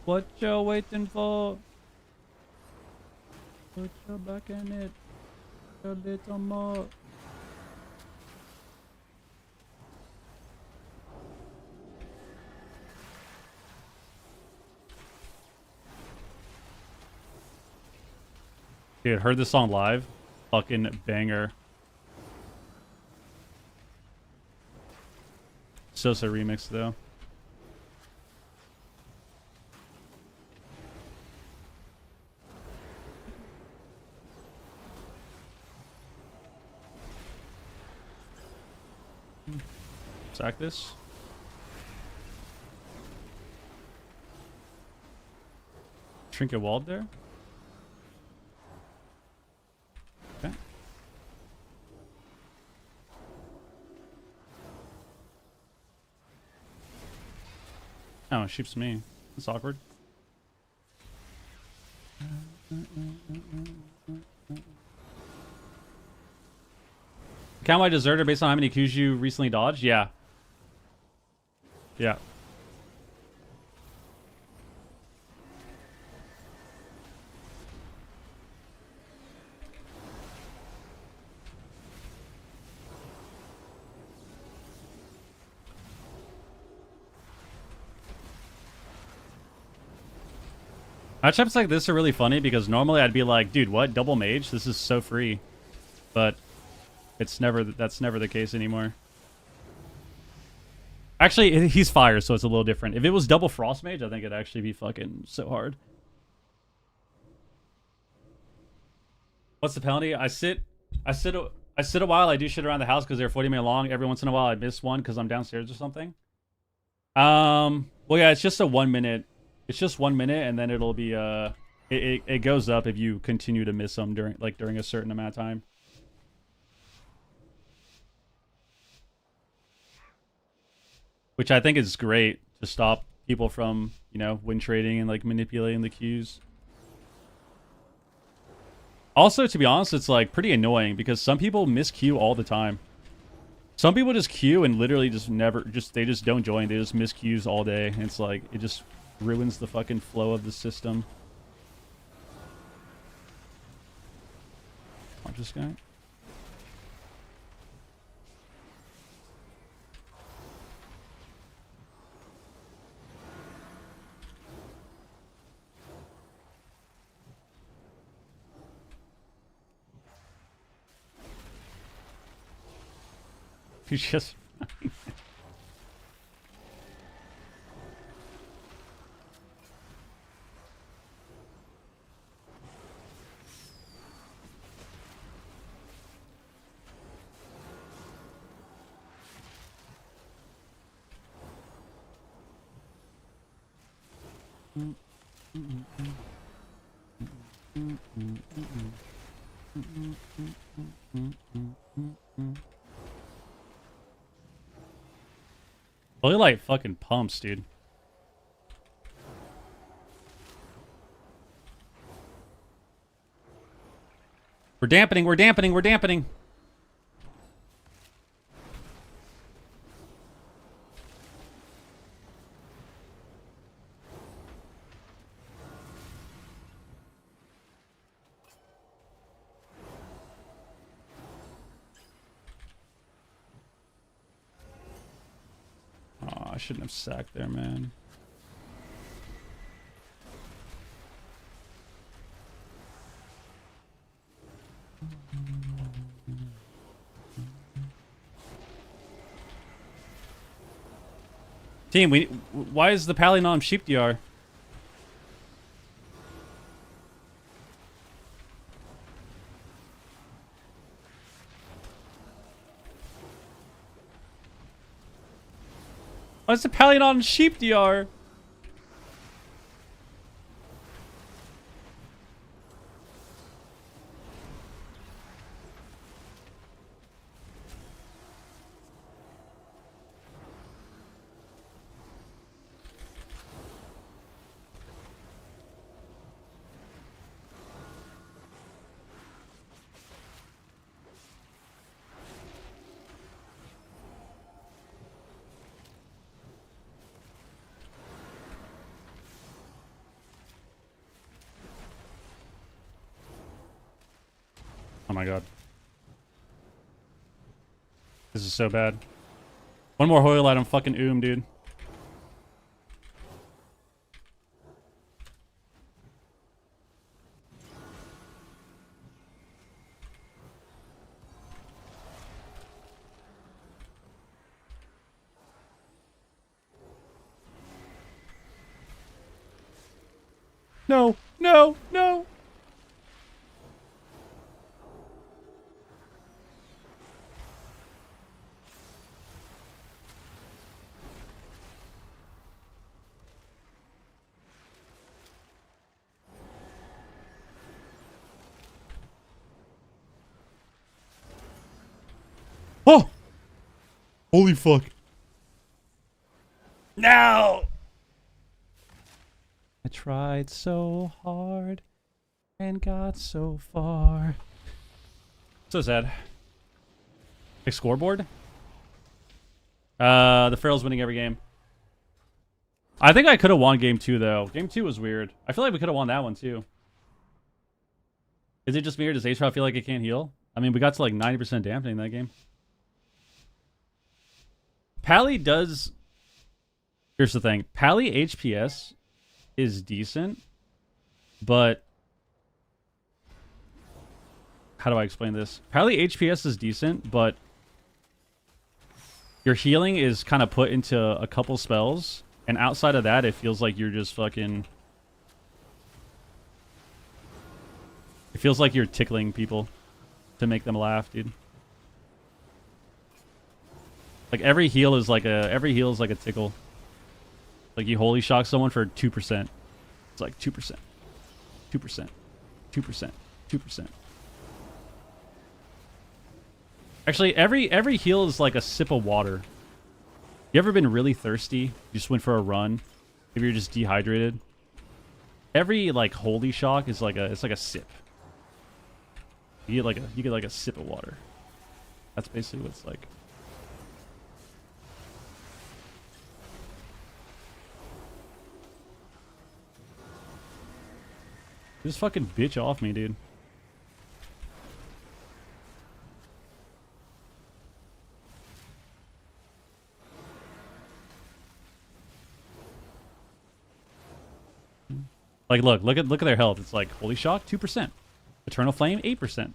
What you waiting for? Put your back in it a little more. Dude, heard this song live? Fucking banger. Sosa remix though. Sack this. Trinket walled there. Okay. Oh, it shoots me. That's awkward. Count my deserter based on how many Qs you recently dodged? Yeah. Yeah. Matchups like this are really funny because normally I'd be like, dude, what? Double mage? This is so free. But that's never the case anymore. Actually, he's fire, so it's a little different. If it was double frost mage, I think it'd actually be fucking so hard. What's the penalty? I sit a while. I do shit around the house because they're 40 minutes long. Every once in a while, I miss one because I'm downstairs or something. Well, yeah, it's just a 1 minute. It's just 1 minute, and then it'll be it goes up if you continue to miss them during a certain amount of time. Which I think is great to stop people from, you know, win trading and like manipulating the queues. Also, to be honest, it's like pretty annoying because some people miss queue all the time. Some people just queue and literally just they just don't join. They just miss queues all day. And it's like, it just ruins the fucking flow of the system. Watch this guy. He's just... Holy Light fucking pumps, dude. We're dampening, we're dampening, we're dampening. Oh, I shouldn't have sacked there, man. Team, why is the Pally not on Sheep DR? Why is the Pally not on Sheep DR? Oh my god. This is so bad. One more Holy Light, I'm fucking dude. No, no, no. Oh! Holy fuck. No! I tried so hard and got so far. So sad. Like scoreboard? The Feral's winning every game. I think I could have won game 2, though. Game 2 was weird. I feel like we could have won that one, too. Is it just me or does Ace feel like it can't heal? I mean, we got to like 90% dampening that game. Pally does... Here's the thing. Pally HPS is decent, but... How do I explain this? Pally HPS is decent, but... Your healing is kind of put into a couple spells, and outside of that, it feels like you're just fucking... It feels like you're tickling people to make them laugh, dude. Like every heal is like a tickle. Like you holy shock someone for 2%. It's like 2%. 2%. 2%. 2%. Actually, every heal is like a sip of water. You ever been really thirsty? You just went for a run. Maybe you're just dehydrated. Every like holy shock is like it's like a sip. You get like a sip of water. That's basically what it's like. Just fucking bitch off me, dude. Like, look at their health. It's like holy shock, 2%. Eternal flame, 8%.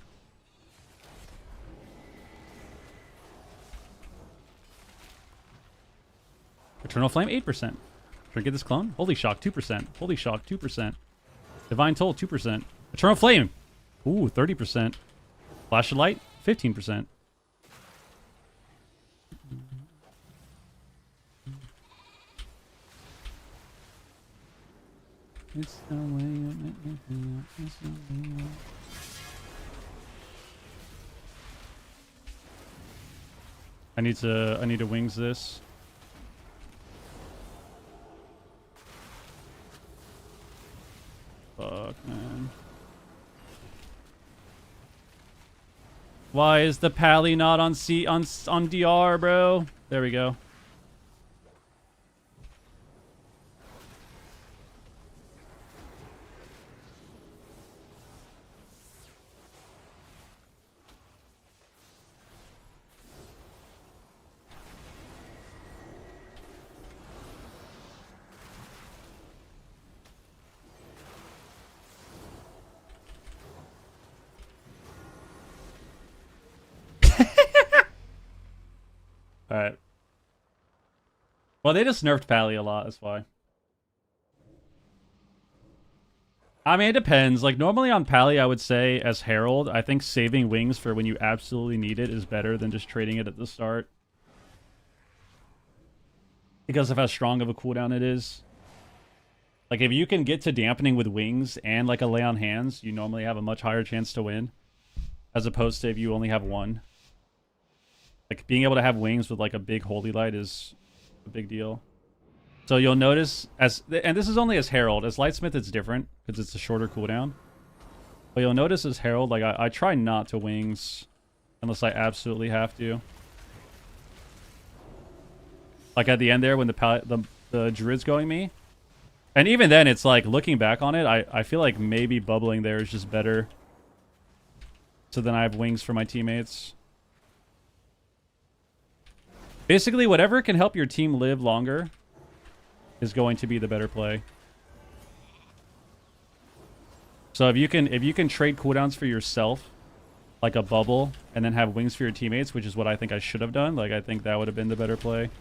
Eternal flame, 8%. Should I get this clone? Holy shock, 2%. Holy shock, 2%. Divine toll, 2%. Eternal flame, ooh, 30%. Flash of light, 15%. It's the way you make me feel. It's the way you... I need to wings this. Fuck, man. Why is the Pally not on DR, bro? There we go. Alright. Well, they just nerfed Pally a lot, that's why. I mean, it depends. Like, normally on Pally, I would say, as Herald, I think saving wings for when you absolutely need it is better than just trading it at the start. Because of how strong of a cooldown it is. Like, if you can get to dampening with wings and, like, a lay on hands, you normally have a much higher chance to win. As opposed to if you only have one. Like, being able to have wings with, like, a big holy light is a big deal. So you'll notice, and this is only as Herald. As Lightsmith, it's different, because it's a shorter cooldown. But you'll notice as Herald, like, I try not to wings unless I absolutely have to. Like, at the end there, when the Druid's going me. And even then, it's like, looking back on it, I feel like maybe bubbling there is just better. So then I have wings for my teammates. Basically, whatever can help your team live longer is going to be the better play. So if you can trade cooldowns for yourself, like a bubble, and then have wings for your teammates, which is what I think I should have done, like I think that would have been the better play.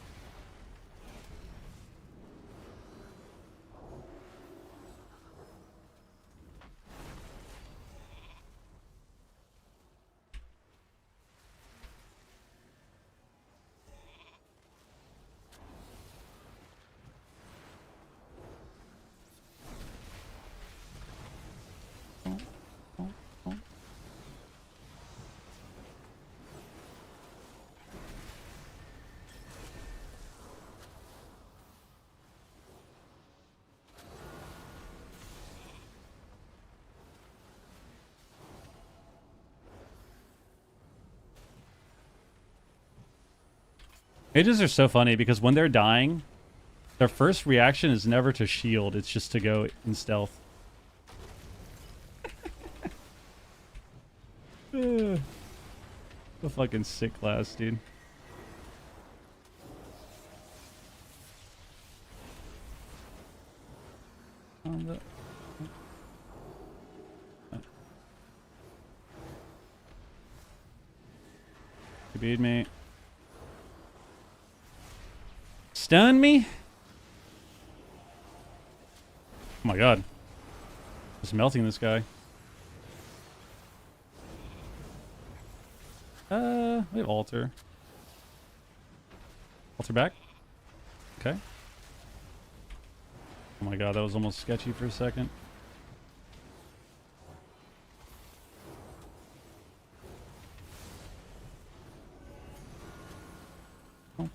Mages are so funny because when they're dying, their first reaction is never to shield. It's just to go in stealth. A fucking sick class, dude. You beat me. Stun me? Oh my god. Just melting this guy. We have altar. Altar back? Okay. Oh my god, that was almost sketchy for a second. Oh.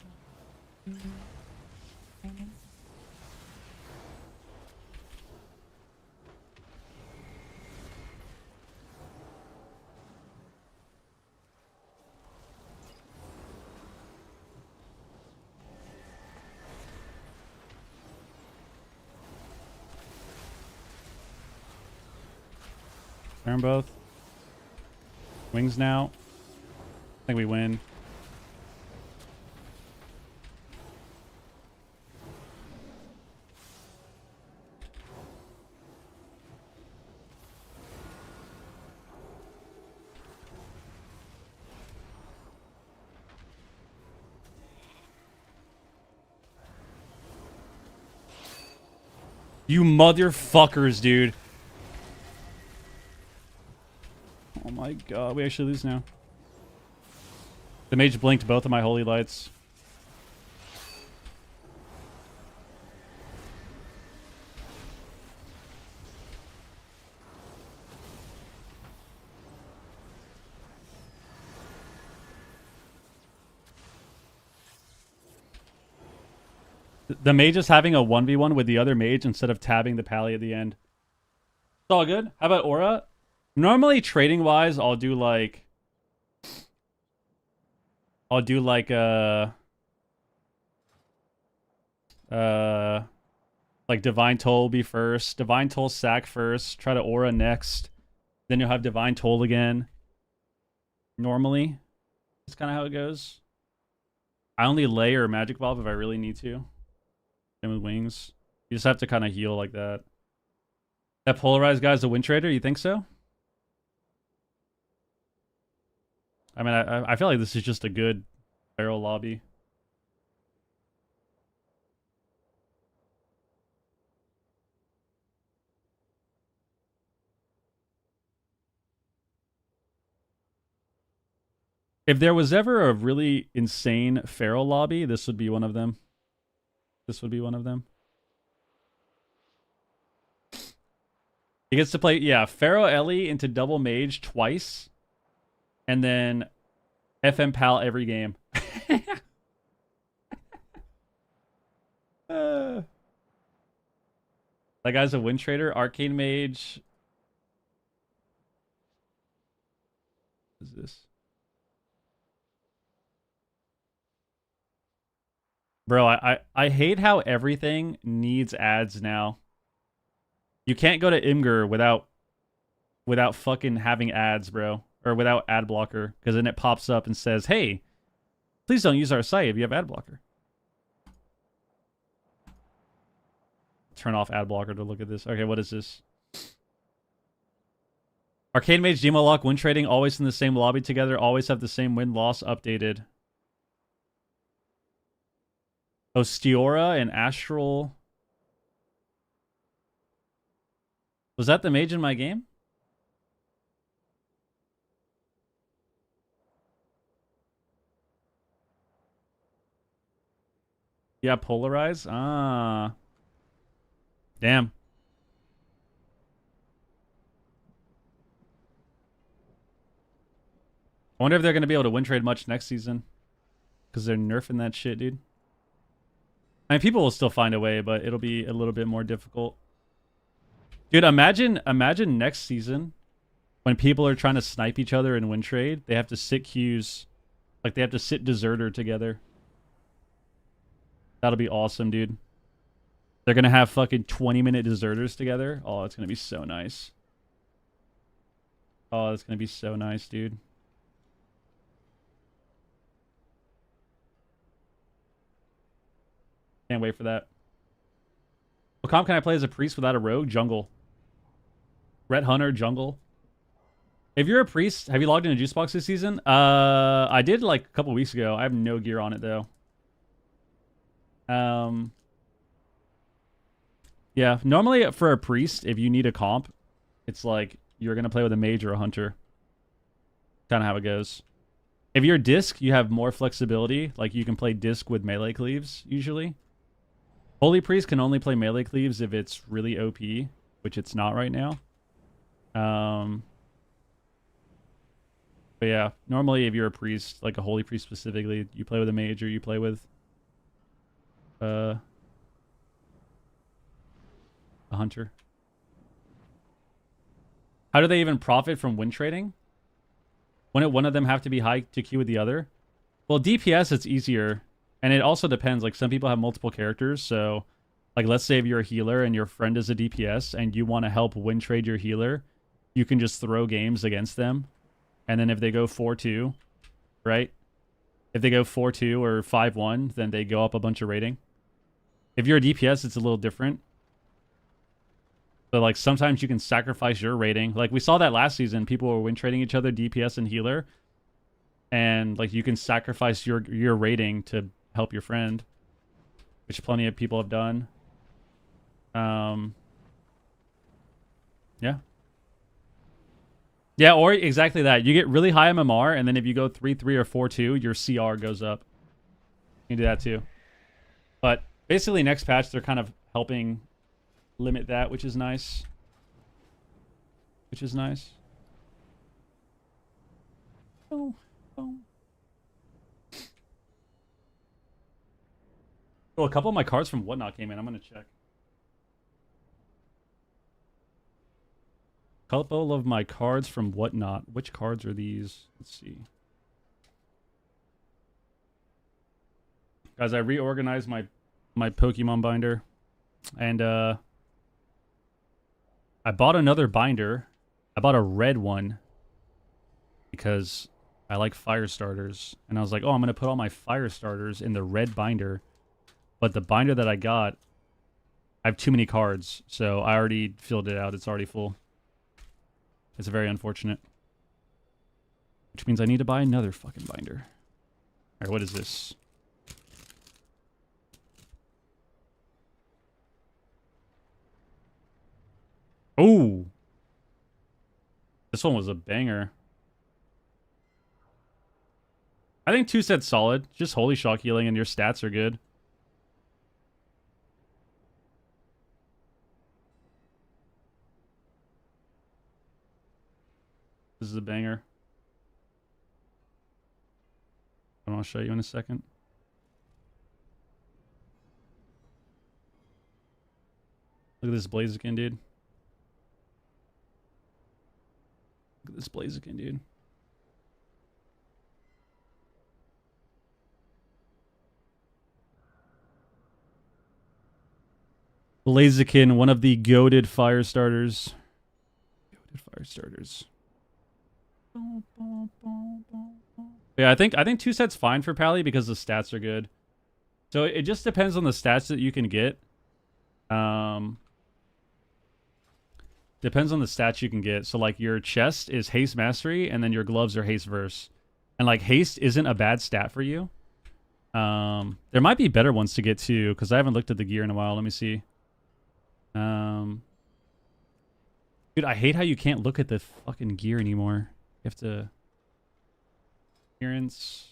Turn both. Wings now. I think we win. You motherfuckers, dude. Oh my god, we actually lose now. The mage blinked both of my holy lights. The mage is having a 1v1 with the other mage instead of tabbing the pally at the end. It's all good. How about aura? Normally, trading wise, I'll do like like Divine Toll will be first. Divine Toll sack first. Try to aura next. Then you'll have Divine Toll again. Normally. That's kind of how it goes. I only layer Magic Valve if I really need to. Same with wings. You just have to kind of heal like that. That polarized guy's a win trader? You think so? I mean, I feel like this is just a good barrel lobby. If there was ever a really insane feral lobby, this would be one of them. This would be one of them. He gets to play, yeah, Pharaoh Ellie into double mage twice. And then FM Pal every game. That guy's a win trader. Arcane Mage. What is this? Bro, I hate how everything needs ads now. You can't go to Imgur without fucking having ads, bro. Or without ad blocker. Because then it pops up and says, hey, please don't use our site if you have ad blocker. Turn off ad blocker to look at this. Okay, what is this? Arcade Mage, Demo Lock, win trading, always in the same lobby together, always have the same win-loss updated. Ostiora and Astral. Was that the mage in my game? Yeah, polarize. Ah. Damn. I wonder if they're going to be able to win trade much next season. Because they're nerfing that shit, dude. I mean, people will still find a way, but it'll be a little bit more difficult. Dude, imagine next season when people are trying to snipe each other in win trade, they have to sit queues. Like, they have to sit deserter together. That'll be awesome, dude. They're gonna have fucking 20-minute deserters together. Oh, it's gonna be so nice. Oh, it's gonna be so nice, dude. Can't wait for that. What comp can I play as a priest without a rogue? Jungle. Ret Hunter, jungle. If you're a priest, have you logged into Juicebox this season? I did like a couple weeks ago. I have no gear on it though. Yeah, normally for a priest, if you need a comp, it's like you're gonna play with a mage or a hunter. Kind of how it goes. If you're disc, you have more flexibility. Like you can play disc with melee cleaves usually. Holy priest can only play melee cleaves if it's really OP, which it's not right now. But yeah, normally if you're a priest, like a holy priest specifically, you play with a mage or you play with a hunter. How do they even profit from win trading? Wouldn't one of them have to be high to queue with the other? Well, DPS, it's easier. And it also depends. Like, some people have multiple characters. So, like, let's say if you're a healer and your friend is a DPS and you want to help win trade your healer, you can just throw games against them. And then if they go 4-2, right? If they go 4-2 or 5-1, then they go up a bunch of rating. If you're a DPS, it's a little different. But, like, sometimes you can sacrifice your rating. Like, we saw that last season. People were win trading each other, DPS and healer. And, like, you can sacrifice your rating to help your friend. Which plenty of people have done. Yeah. Yeah, or exactly that. You get really high MMR, and then if you go 3-3 or 4-2, your CR goes up. You can do that too. But basically, next patch, they're kind of helping limit that, which is nice. Which is nice. Oh, oh. Oh, a couple of my cards from Whatnot came in. I'm going to check. Couple of my cards from Whatnot. Which cards are these? Let's see. Guys, I reorganized my Pokemon binder. And I bought another binder. I bought a red one. Because I like fire starters. And I was like, oh, I'm going to put all my fire starters in the red binder. But the binder that I got, I have too many cards. So I already filled it out. It's already full. It's very unfortunate. Which means I need to buy another fucking binder. Alright, what is this? Oh! This one was a banger. I think 2 set's solid. Just holy shock healing and your stats are good. This is a banger. I want to show you in a second. Look at this Blaziken, dude. Look at this Blaziken, dude. Blaziken, one of the goated fire starters. Goated fire starters. Yeah, I think 2 sets fine for Pally because the stats are good. So it just depends on the stats that you can get. Depends on the stats you can get. So like your chest is haste mastery, and then your gloves are haste verse. And like haste isn't a bad stat for you. There might be better ones to get too, because I haven't looked at the gear in a while. Let me see. Dude, I hate how you can't look at the fucking gear anymore. You have to... Appearance.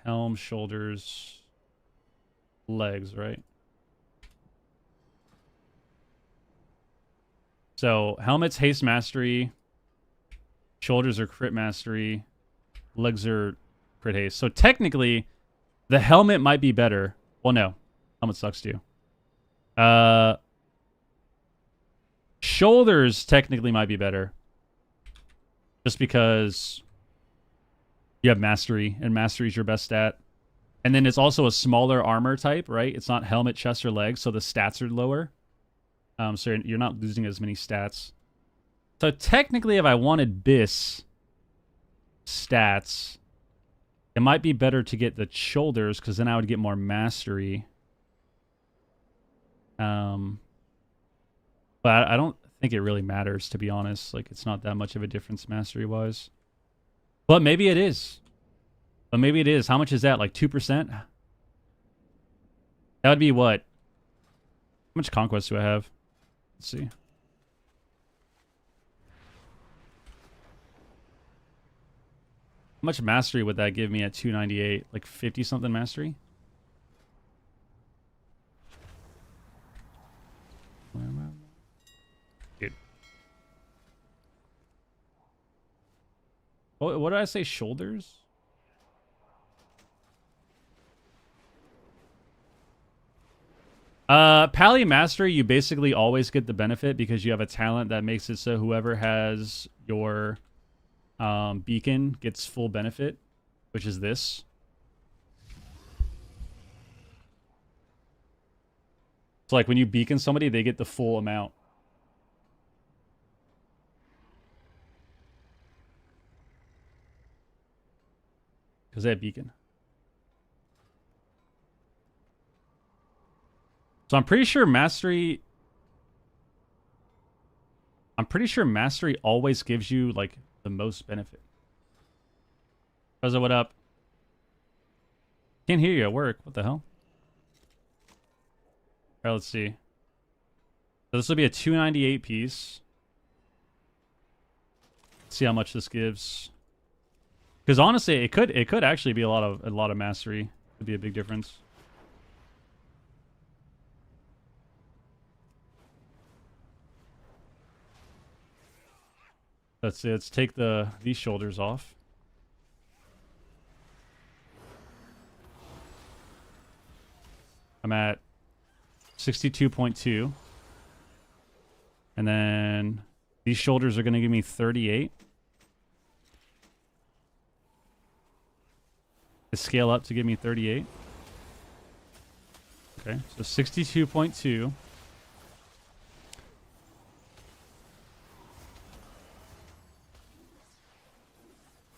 Helm, shoulders, legs, right? So, helmet's haste mastery. Shoulders are crit mastery. Legs are crit haste. So, technically, the helmet might be better. Well, no. Helmet sucks too. Shoulders technically might be better. Just because You have mastery, and mastery is your best stat. And then it's also a smaller armor type, right? It's not helmet, chest, or legs, so the stats are lower. So you're not losing as many stats. So technically, if I wanted Bis stats, it might be better to get the shoulders, because then I would get more mastery. But I don't think it really matters, to be honest. Like, it's not that much of a difference mastery-wise. But maybe it is. But maybe it is. How much is that? Like 2%? That would be what? How much conquest do I have? Let's see. How much mastery would that give me at 298? Like 50-something mastery? Dude. What did I say? Shoulders? Pally Mastery, you basically always get the benefit because you have a talent that makes it so whoever has your beacon gets full benefit, which is this. So like when you beacon somebody, they get the full amount. Because they have beacon. So I'm pretty sure mastery... I'm pretty sure mastery always gives you, like, the most benefit. Rosa, what up? Can't hear you at work. What the hell? Alright, let's see. So this will be a 298 piece. Let's see how much this gives. Because honestly, it could actually be a lot of mastery. Could be a big difference. Let's see. Let's take these shoulders off. I'm at 62.2. And then these shoulders are going to give me 38. To scale up to give me 38. Okay, so 62.2.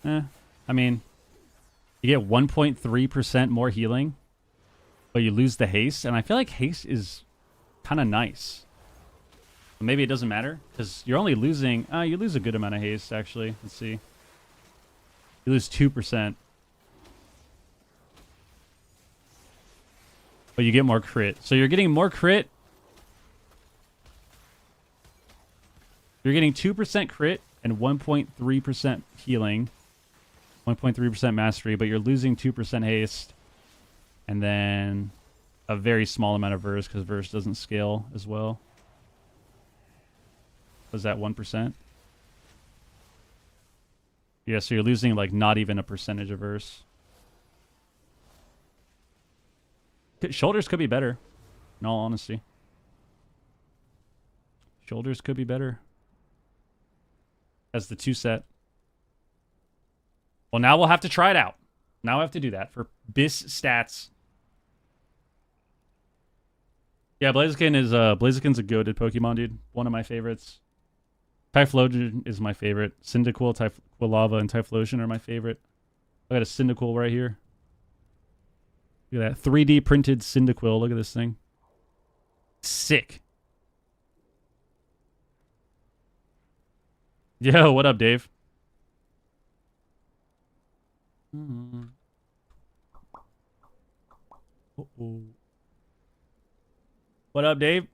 I mean, you get 1.3% more healing, but you lose the haste, and I feel like haste is kind of nice. But maybe it doesn't matter, because you're only losing... you lose a good amount of haste, actually. Let's see. You lose 2%. But you get more crit. So you're getting more crit. You're getting 2% crit and 1.3% healing. 1.3% mastery, but you're losing 2% haste. And then a very small amount of verse, because verse doesn't scale as well. Was that 1%? Yeah, so you're losing like not even a percentage of verse. Shoulders could be better, in all honesty. Shoulders could be better. As the 2 set. Well, now we'll have to try it out. Now I have to do that for Bis stats. Yeah, Blaziken's a goated Pokemon, dude. One of my favorites. Typhlosion is my favorite. Cyndaquil, Typhlosion, and Typhlosion are my favorite. I got a Cyndaquil right here. Look at that. 3D printed Cyndaquil. Look at this thing. Sick. Yo, what up, Dave? Uh-oh. What up, Dave?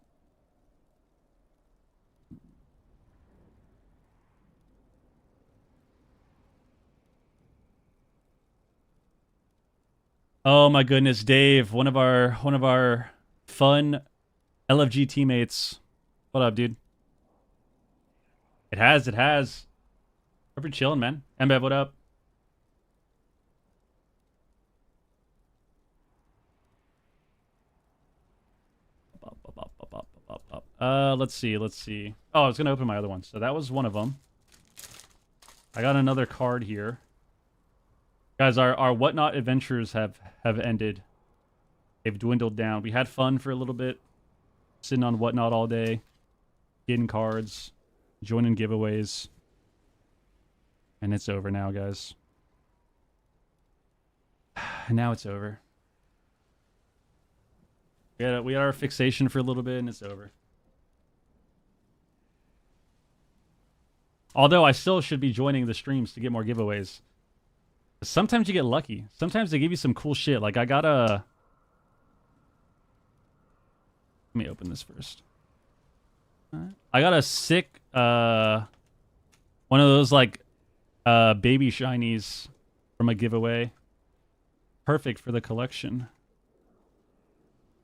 Oh my goodness, Dave, one of our fun LFG teammates. What up, dude? It has. Hope you're chilling, man. Mbev, what up? Let's see. Oh, I was gonna open my other one. So that was one of them. I got another card here. Guys, our whatnot adventures have ended. They've dwindled down. We had fun for a little bit, sitting on whatnot all day, getting cards, joining giveaways, and it's over now, guys. Now it's over. We had our fixation for a little bit, and it's over. Although I still should be joining the streams to get more giveaways. Sometimes you get lucky. Sometimes they give you some cool shit. Like I got a... Let me open this first. I got a sick, one of those like, baby shinies from a giveaway. Perfect for the collection.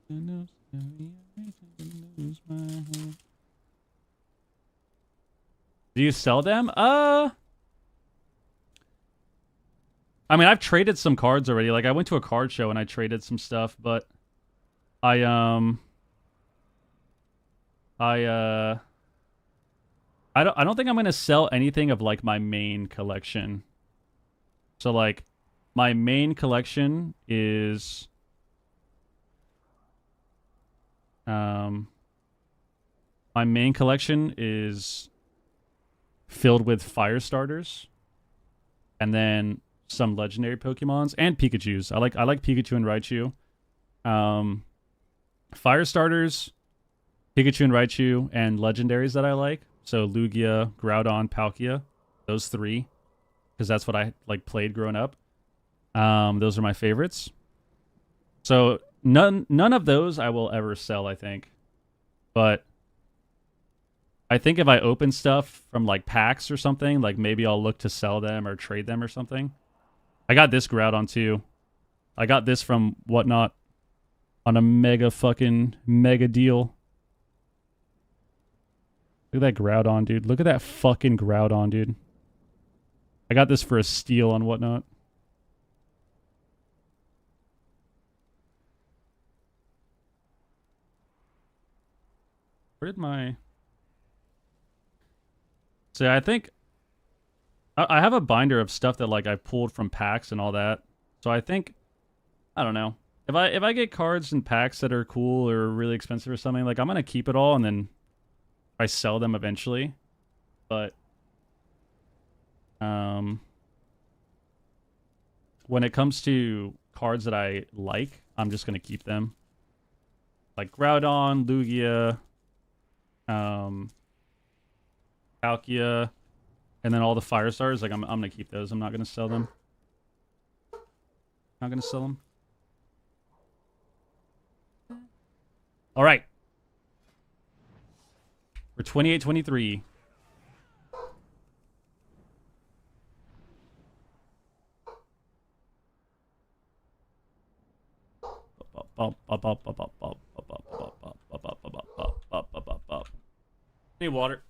Do you sell them? I mean, I've traded some cards already. Like, I went to a card show and I traded some stuff, but I don't think I'm gonna sell anything of like my main collection. So like, my main collection is filled with fire starters, and then some legendary Pokemons and Pikachus. I like Pikachu and Raichu. Fire starters, Pikachu and Raichu, and legendaries that I like. So Lugia, Groudon, Palkia, those three, because that's what I like played growing up. Those are my favorites. So none of those I will ever sell, I think. But I think if I open stuff from like packs or something, like maybe I'll look to sell them or trade them or something. I got this Groudon too. I got this from Whatnot on a mega deal. Look at that Groudon, dude. Look at that fucking Groudon, dude. I got this for a steal on Whatnot. Where did my... So I think I have a binder of stuff that like I pulled from packs and all that. So I think, I don't know. If I get cards and packs that are cool or really expensive or something, like I'm gonna keep it all and then I sell them eventually. But when it comes to cards that I like, I'm just gonna keep them. Like Groudon, Lugia, Palkia, and then all the fire stars. Like I'm gonna keep those. I'm not gonna sell them. Not gonna sell them. All right. We're 28-23. Need water.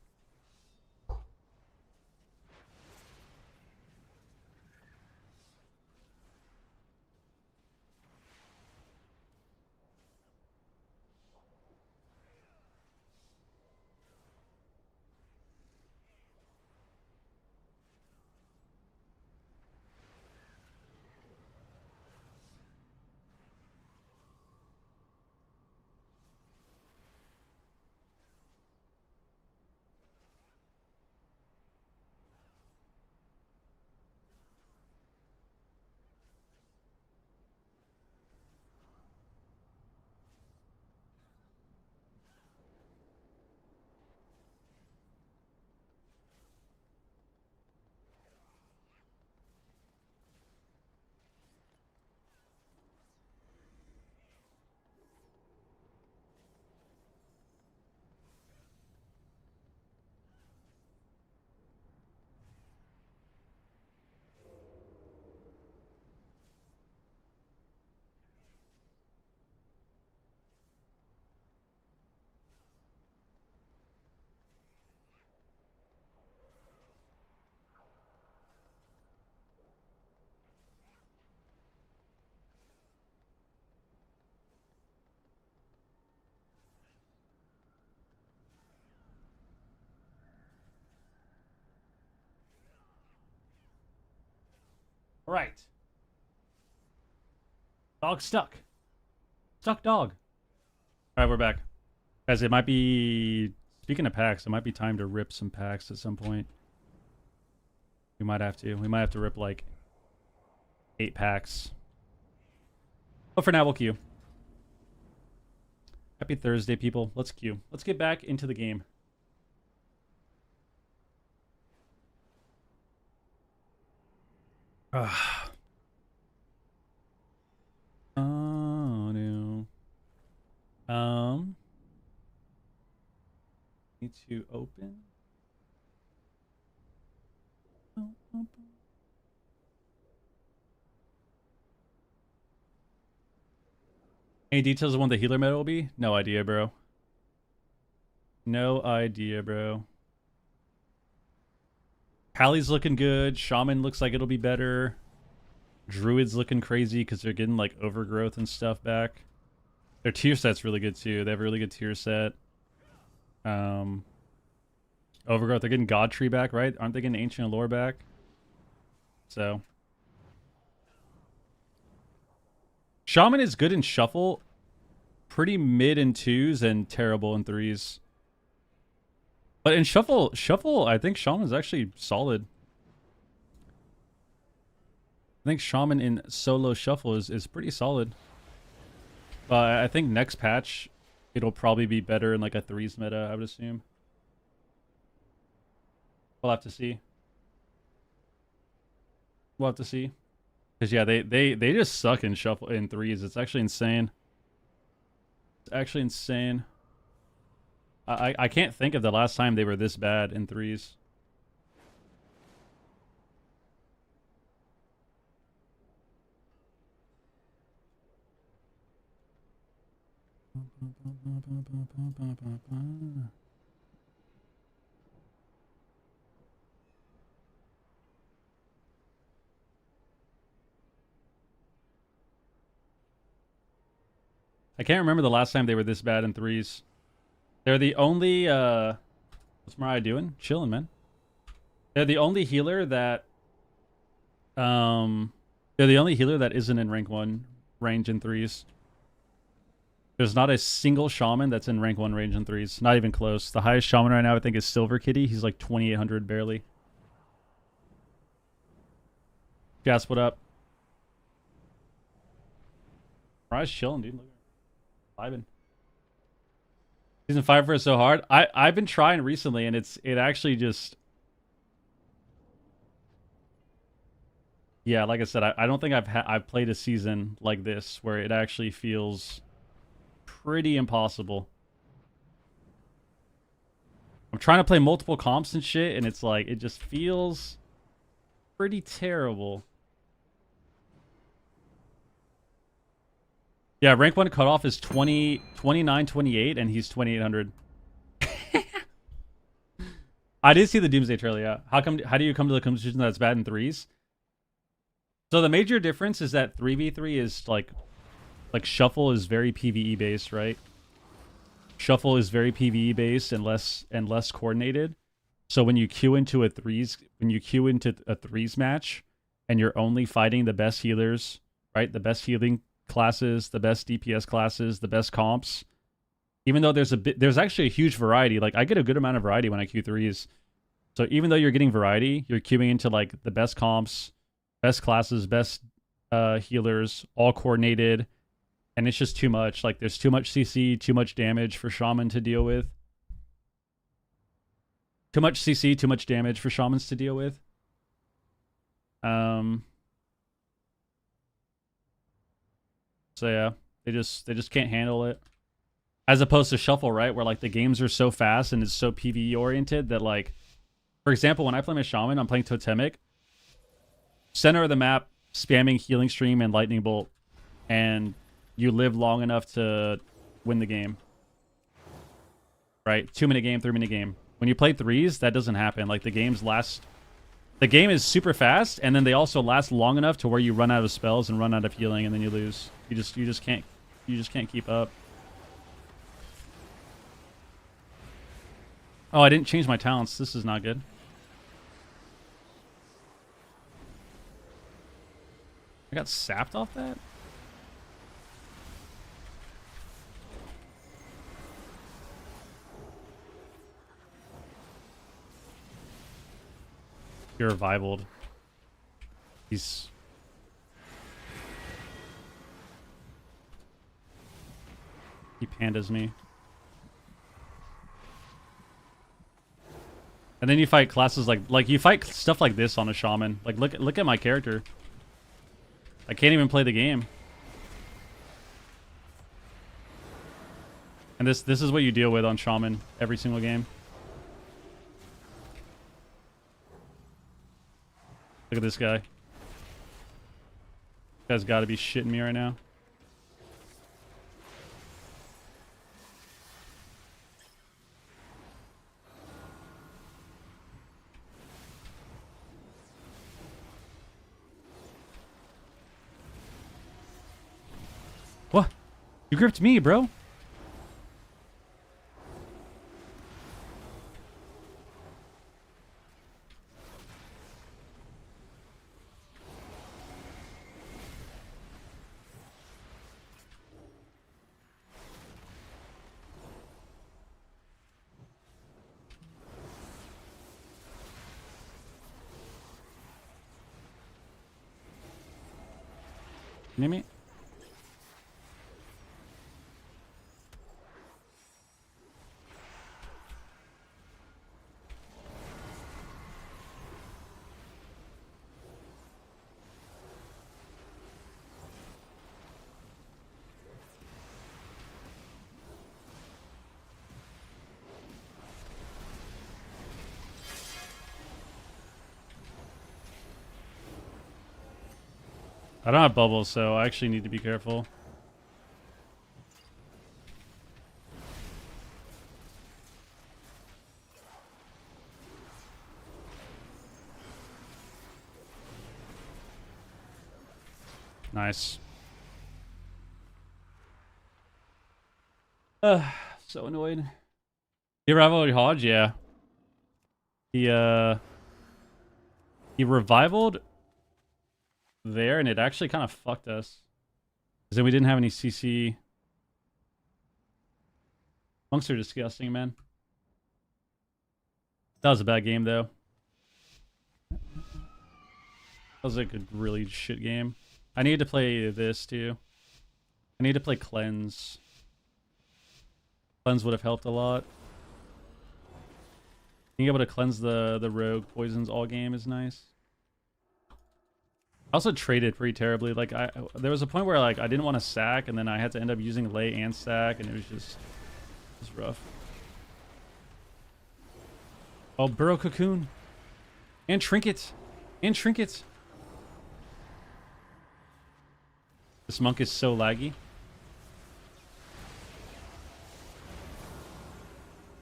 All right. Dog stuck. Stuck dog. Alright, we're back. Guys, it might be... Speaking of packs, it might be time to rip some packs at some point. We might have to. We might have to rip like 8 packs. But for now, we'll queue. Happy Thursday, people. Let's queue. Let's get back into the game. Oh, no. Need to open. Any details of when the healer meta will be? No idea, bro. No idea, bro. Pally's looking good. Shaman looks like it'll be better. Druid's looking crazy because they're getting like overgrowth and stuff back. Their tier set's really good too. They have a really good tier set. Overgrowth, they're getting God Tree back, right? Aren't they getting Ancient Allure back? So. Shaman is good in Shuffle. Pretty mid in 2s and terrible in 3s. But in Shuffle, I think Shaman's actually solid. I think Shaman in solo Shuffle is pretty solid. But I think next patch, it'll probably be better in like a 3s meta, I would assume. We'll have to see. We'll have to see. Because yeah, they just suck in Shuffle in 3s. It's actually insane. It's actually insane. I can't think of the last time they were this bad in 3s. I can't remember the last time they were this bad in 3s. They're the only what's Mariah doing? Chilling, man. They're the only healer that isn't in rank 1 range in 3s. There's not a single shaman that's in rank 1 range in 3s. Not even close. The highest shaman right now I think is Silver Kitty. He's like 2800 barely. Gas, what up? Mariah's chilling, dude. Look at her. Vibing. Season 5 for it so hard. I've been trying recently, and it actually just, yeah, like I said, I don't think I've played a season like this where it actually feels pretty impossible. I'm trying to play multiple comps and shit, and it's like it just feels pretty terrible. Yeah, rank 1 cutoff is 29, 28, and he's 2800. I did see the Doomsday trailer, yeah. How do you come to the conclusion that it's bad in 3s? So the major difference is that 3v3 is like Shuffle is very PvE based, right? Shuffle is very PvE based and less coordinated. So when you queue into a 3s match and you're only fighting the best healers, right? The best healing classes, the best DPS classes, the best comps. Even though there's actually a huge variety. Like I get a good amount of variety when I queue 3s. So even though you're getting variety, you're queuing into like the best comps, best classes, best healers, all coordinated, and it's just too much. Like there's too much CC, too much damage for shaman to deal with. Too much CC, too much damage for shamans to deal with. So yeah, they just can't handle it. As opposed to Shuffle, right? Where like the games are so fast and it's so PvE oriented that like, for example, when I play my shaman, I'm playing Totemic. Center of the map, spamming Healing Stream and Lightning Bolt, and you live long enough to win the game. Right? 2-minute game, 3-minute game. When you play 3s, that doesn't happen. Like the game is super fast, and then they also last long enough to where you run out of spells and run out of healing, and then you lose. You just can't keep up. Oh, I didn't change my talents. This is not good. I got sapped off that? You're revivaled. He's... He pandas me. And then you fight classes like you fight stuff like this on a shaman. Like look at my character. I can't even play the game. And this is what you deal with on shaman every single game. Look at this guy. This guy's got to be shitting me right now. What? You gripped me, bro. Can you hear me? I don't have bubbles, so I actually need to be careful. Nice. So annoyed. You revivaled Hodge? Yeah. He revivaled there, and it actually kind of fucked us. Because then we didn't have any CC. Monks are disgusting, man. That was a bad game, though. That was like a really shit game. I need to play this, too. I need to play Cleanse. Cleanse would have helped a lot. Being able to cleanse the rogue poisons all game is nice. I also traded pretty terribly. Like there was a point where like I didn't want to sack, and then I had to end up using lay and sack, and it was rough. Oh, burrow cocoon, and trinket, and trinket. This monk is so laggy.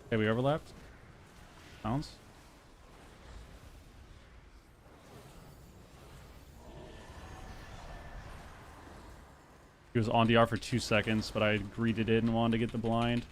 Okay, we overlapped. Sounds. He was on DR for 2 seconds, but I greeted it and wanted to get the blind.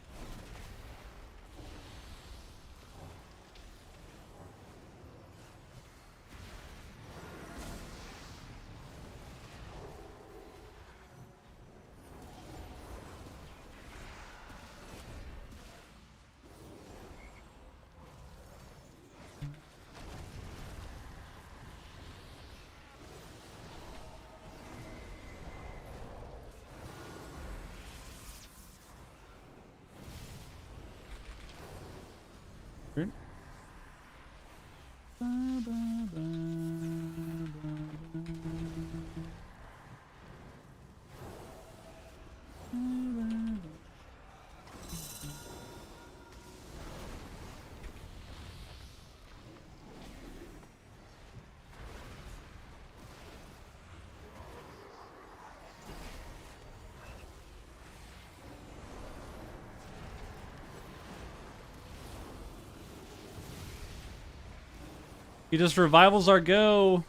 He just revivals our go.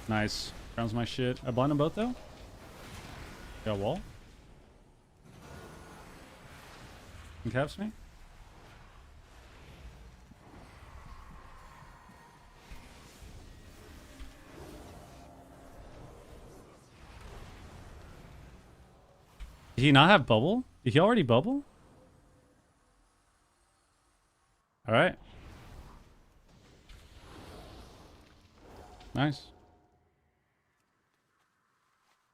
Nice. Grounds my shit. I blind them both though? Got a wall? Caps me? Did he not have bubble? Did he already bubble? All right. Nice.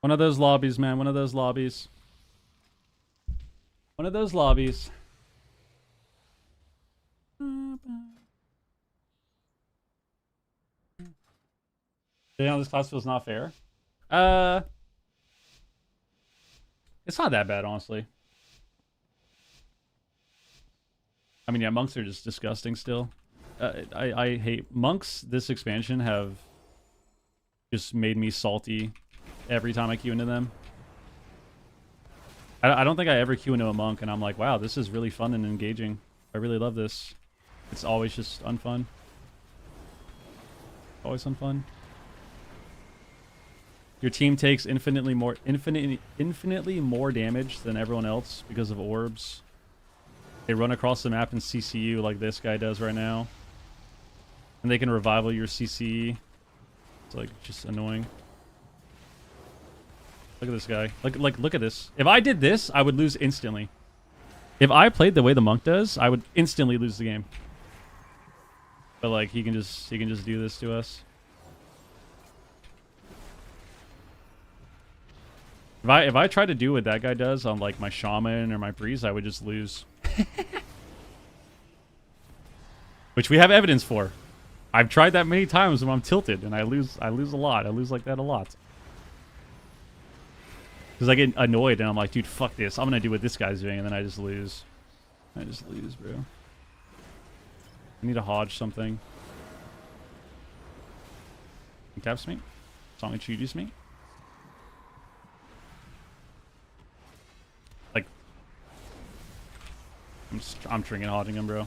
One of those lobbies, man. One of those lobbies. One of those lobbies. Yeah, this class feels not fair. It's not that bad, honestly. I mean, yeah, monks are just disgusting still. I hate monks. This expansion have just made me salty every time I queue into them. I don't think I ever queue into a monk and I'm like, wow, this is really fun and engaging. I really love this. It's always just unfun. Always unfun. Your team takes infinitely more damage than everyone else because of orbs. They run across the map and CC you like this guy does right now. And they can revival your CC. It's like just annoying. Look at this guy. Look at this. If I did this, I would lose instantly. If I played the way the monk does, I would instantly lose the game. But like he can just do this to us. If I tried to do what that guy does on like my shaman or my priest, I would just lose. Which we have evidence for. I've tried that many times when I'm tilted and I lose a lot. I lose like that a lot. Because I get annoyed and I'm like, dude, fuck this. I'm gonna do what this guy's doing, and then I just lose. I just lose, bro. I need to hodge something. He taps me. Song introduce me. Like, I'm trinket hodging him, bro.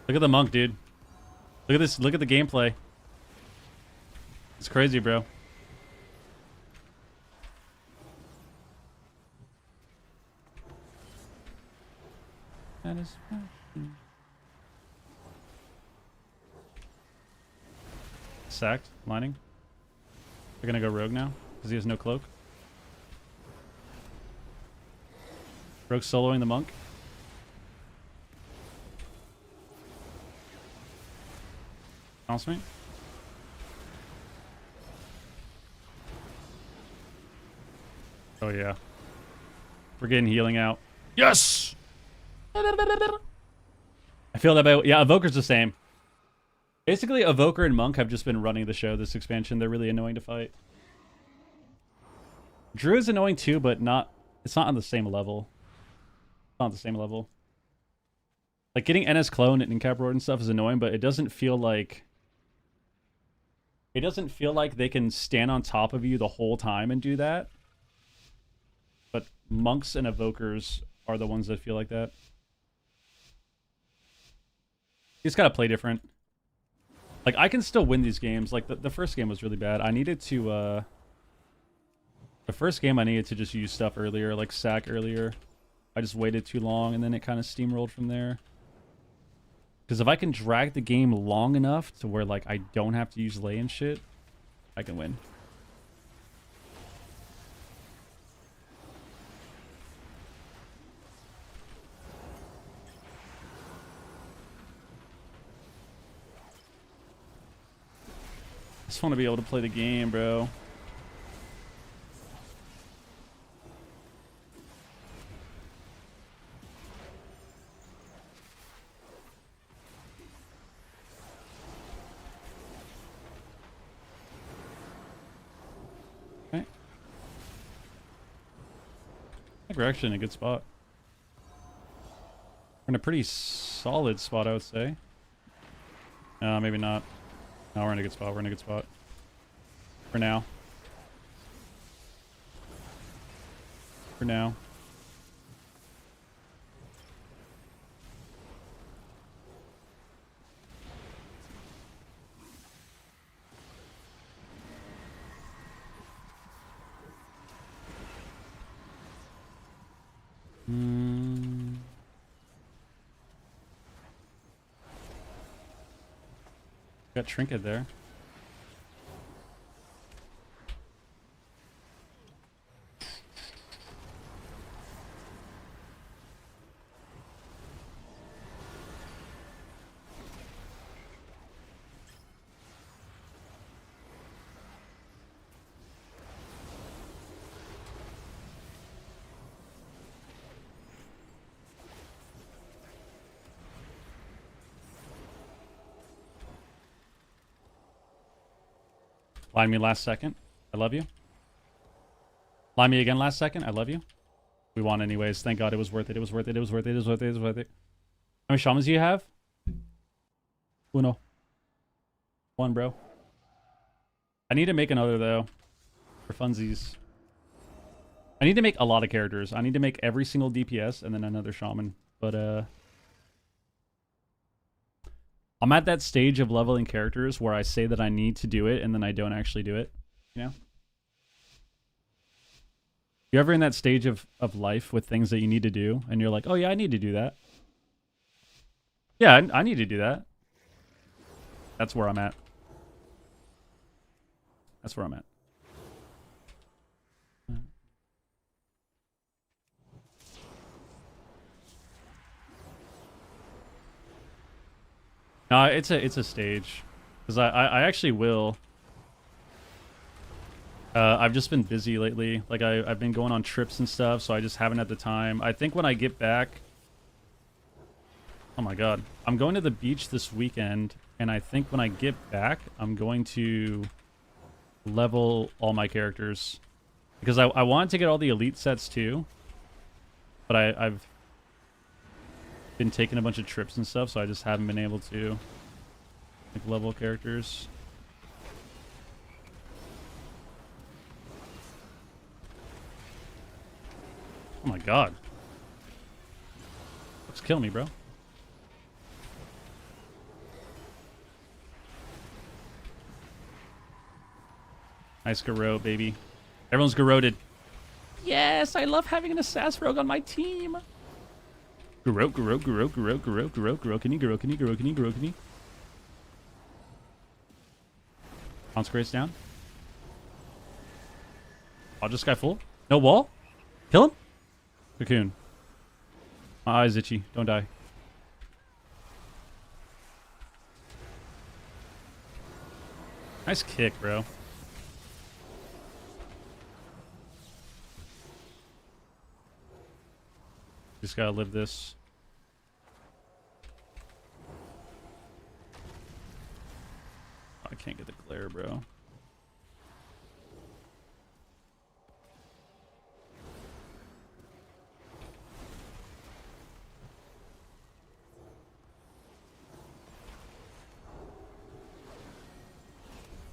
Look at the monk, dude. Look at this. Look at the gameplay. It's crazy, bro. That is sacked. Lining. They're gonna go rogue now because he has no cloak. Rogue soloing the monk. Bounce me. Oh yeah. We're getting healing out. Yes! I feel that about... Yeah, Evoker's the same. Basically, Evoker and Monk have just been running the show this expansion. They're really annoying to fight. Druid is annoying too, but not... It's not on the same level. It's not on the same level. Like, getting NS Clone and Incap Roar and stuff is annoying, but it doesn't feel like... It doesn't feel like they can stand on top of you the whole time and do that. But monks and evokers are the ones that feel like that. You just gotta play different. Like, I can still win these games. Like, the first game was really bad. I needed to, the first game I needed to just use stuff earlier, like sack earlier. I just waited too long, and then it kind of steamrolled from there. Because if I can drag the game long enough to where, like, I don't have to use lay and shit, I can win. I just want to be able to play the game, bro. Okay. I think we're actually in a good spot. We're in a pretty solid spot, I would say. Maybe not. No, we're in a good spot. We're in a good spot. For now. For now. Got Trinket there. Line me last second. I love you. Line me again last second. I love you. We won anyways. Thank God it was worth it. It was worth it. It was worth it. It was worth it. It was worth it. How many shamans do you have? Uno. One, bro. I need to make another, though. For funsies. I need to make a lot of characters. I need to make every single DPS and then another shaman. But, I'm at that stage of leveling characters where I say that I need to do it and then I don't actually do it. You know? You ever in that stage of life with things that you need to do and you're like, oh yeah, I need to do that. Yeah, I need to do that. That's where I'm at. That's where I'm at. No, it's a stage. Because I actually will. I've just been busy lately. Like, I've been going on trips and stuff, so I just haven't had the time. I think when I get back... Oh my god. I'm going to the beach this weekend, and I think when I get back, I'm going to level all my characters. Because I wanted to get all the elite sets too. But I've been taking a bunch of trips and stuff, so I just haven't been able to like level characters. Oh my god. Looks kill me, bro. Nice garrote, baby. Everyone's garroted. Yes, I love having an assassin rogue on my team. Garrote, garrote, garrote, garrote, garrote, garrote, garrote, can you, garrote, can you, garrote, can you, garrote, can you? Consecrate's down. I'll just guy full. No wall? Kill him? Cocoon. My eye's itchy. Don't die. Nice kick, bro. Just gotta live this. Oh, I can't get the glare, bro.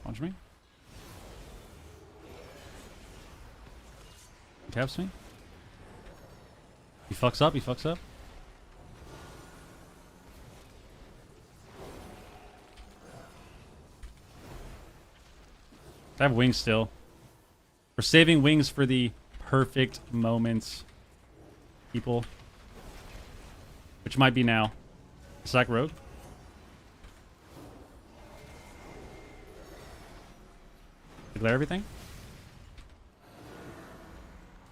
Punch me. He taps me. He fucks up, he fucks up. I have wings still. We're saving wings for the perfect moments, people. Which might be now. Sack rogue. Declare everything.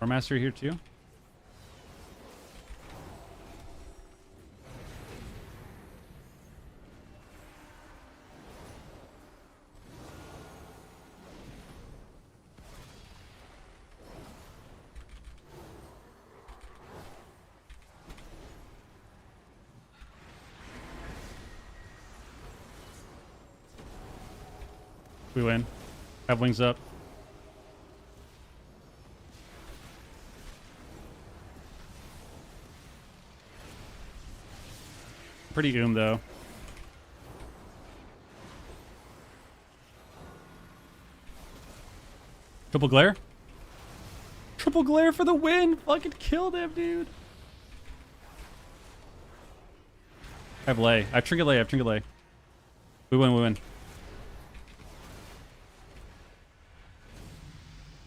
War Master here too. We win. Have wings up. Pretty though. Triple glare? Triple glare for the win! Fucking kill them, dude! I have lay. I have trinket lay. I have trinket lay. We win, we win.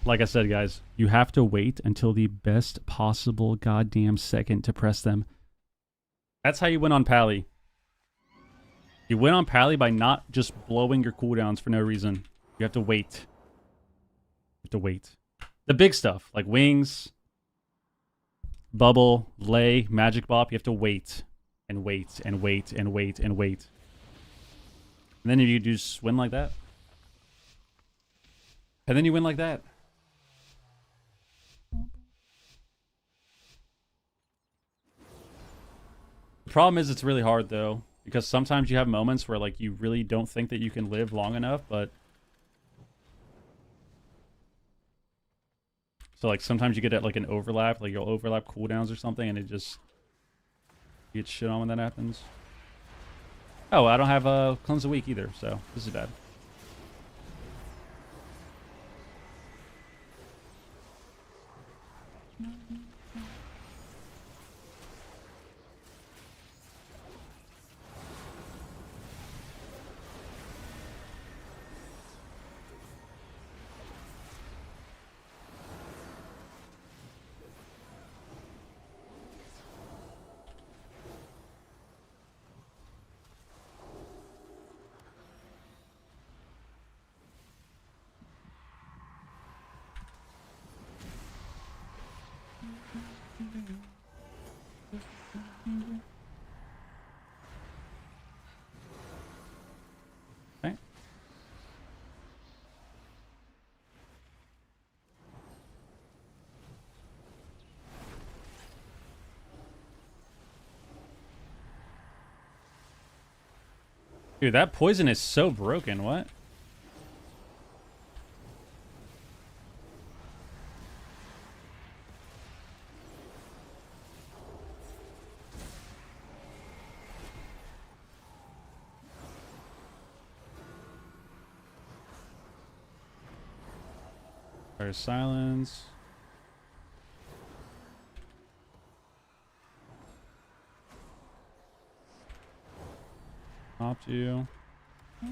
Like I said, guys, you have to wait until the best possible goddamn second to press them. That's how you win on Pally. You win on Pally by not just blowing your cooldowns for no reason. You have to wait. You have to wait. The big stuff, like wings, bubble, lay, magic bop, you have to wait. And wait, and wait, and wait, and wait. And then you just win like that. And then you win like that. The problem is it's really hard, though. Because sometimes you have moments where, like, you really don't think that you can live long enough, but... So, like, sometimes you get at, like, an overlap. Like, you'll overlap cooldowns or something, and it just... You get shit on when that happens. Oh, I don't have a Cleanse a Week either, so this is bad. Okay. Dude, that poison is so broken. What? There's silence. Popped you. Oh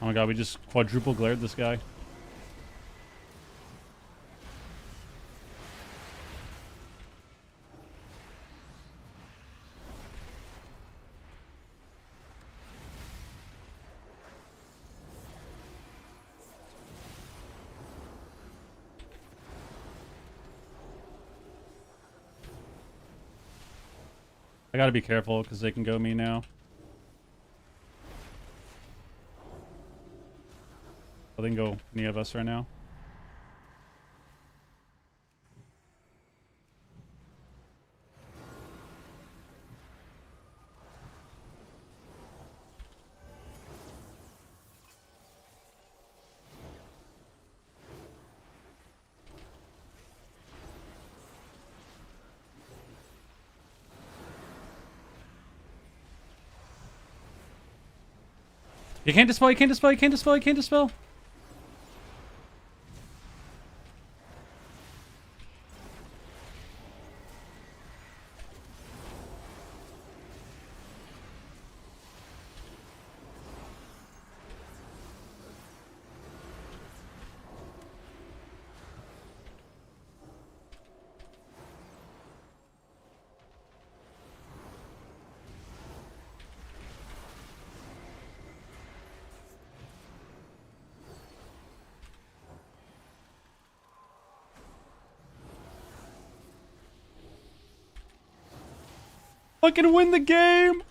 my god, we just quadruple glared this guy. I gotta be careful because they can go me now. Oh, they can go any of us right now. You can't dispel, you can't dispel, you can't dispel, you can't dispel. Fucking win the game.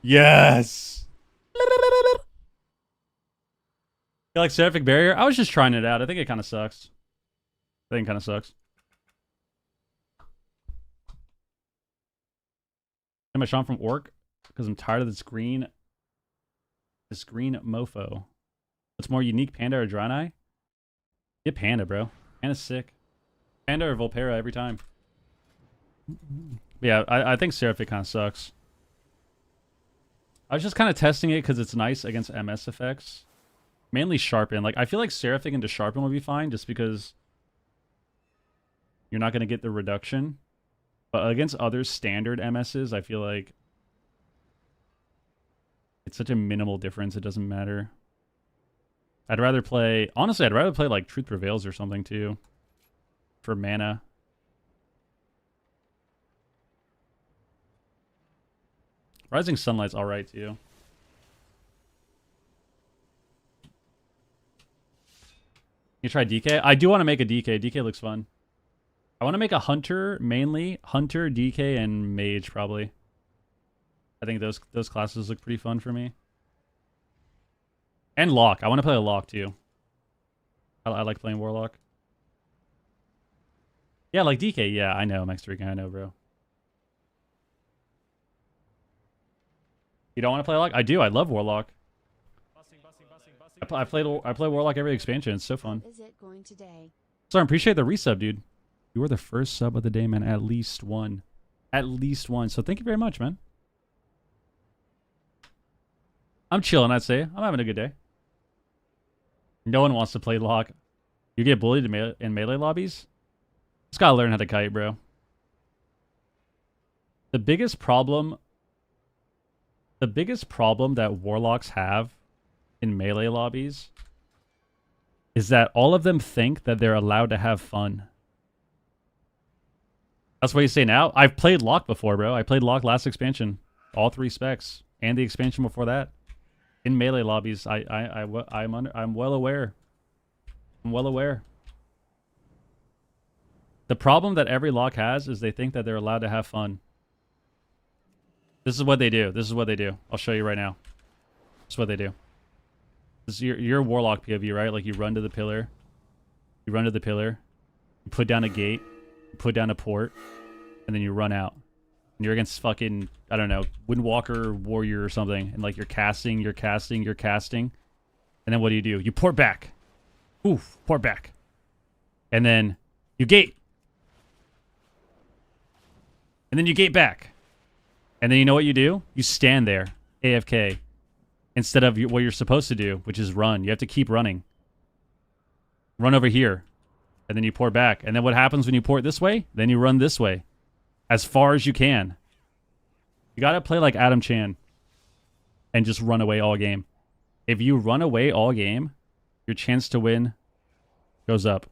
Yes. You like Seraphic Barrier? I was just trying it out. I think it kind of sucks. I think it kind of sucks. Am I Sean from Orc? Because I'm tired of this green mofo. What's more unique, Panda or Draenei? Get Panda, bro. Panda's sick. Panda or Volpera every time. Yeah, I think Seraphic kind of sucks. I was just kind of testing it because it's nice against MS effects. Mainly Sharpen. Like, I feel like Seraphic into Sharpen would be fine just because you're not going to get the reduction. But against other standard MSs, I feel like It's such a minimal difference. It doesn't matter. I'd rather play... Honestly, I'd rather play like Truth Prevails or something too. For mana. Rising Sunlight's alright too. You try DK? I do want to make a DK. DK looks fun. I want to make a Hunter, mainly. Hunter, DK, and Mage, probably. I think those classes look pretty fun for me. And Lock. I want to play a Lock, too. I like playing Warlock. Yeah, like DK. Yeah, I know, Max Freaking. I know, bro. You don't want to play Lock? I do. I love Warlock. I play Warlock every expansion. It's so fun. Is it going today? So I appreciate the resub, dude. You were the first sub of the day, man. At least one. At least one. So thank you very much, man. I'm chilling, I'd say. I'm having a good day. No one wants to play Lock. You get bullied in melee lobbies? Just gotta learn how to kite, bro. The biggest problem that Warlocks have in melee lobbies is that all of them think that they're allowed to have fun. That's what you say now? I've played Lock before, bro. I played Lock last expansion. All 3 specs. And the expansion before that. In melee lobbies. I'm well aware. I'm well aware. The problem that every Lock has is they think that they're allowed to have fun. This is what they do. This is what they do. I'll show you right now. This is what they do. This is your Warlock POV, right? Like you run to the pillar. You run to the pillar. You put down a gate. You put down a port. And then you run out. And you're against fucking, I don't know, Windwalker Warrior or something. And like you're casting. And then what do? You port back. Oof, port back. And then you gate. And then you gate back. And then you know what you do? You stand there, AFK. Instead of what you're supposed to do, which is run. You have to keep running. Run over here. And then you port back. And then what happens when you port this way? Then you run this way. As far as you can. You gotta play like Adam Chan. And just run away all game. If you run away all game, your chance to win goes up.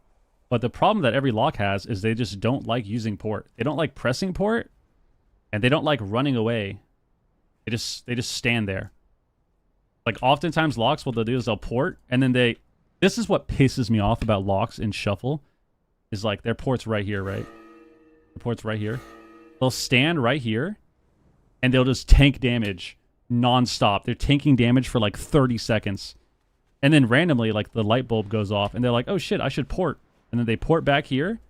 But the problem that every Lock has is they just don't like using port. They don't like pressing port. And they don't like running away. They just stand there. Like, oftentimes, Locks, what they'll do is they'll port, and then this is what pisses me off about Locks in Shuffle, is like, their port's right here, right? The port's right here. They'll stand right here, and they'll just tank damage non-stop. They're tanking damage for, like, 30 seconds. And then randomly, like, the light bulb goes off, and they're like, oh, shit, I should port. And then they port back here,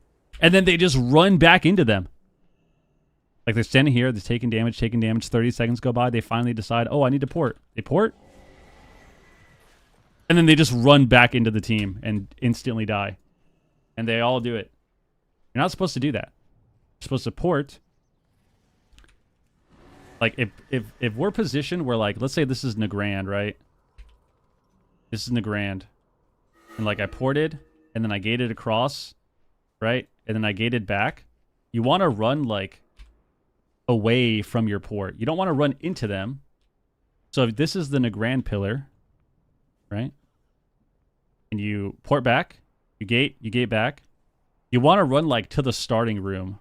and then they just run back into them. Like, they're standing here, they're taking damage, 30 seconds go by, they finally decide, oh, I need to port. They port, and then they just run back into the team and instantly die. And they all do it. You're not supposed to do that. You're supposed to port. Like, if we're positioned where, like, let's say this is Nagrand, right? This is Nagrand. And, like, I ported, and then I gated across, right? And then I gated back. You want to run, like, away from your port. You don't want to run into them. So if this is the Nagrand pillar, right? And you port back, you gate back. You want to run like to the starting room.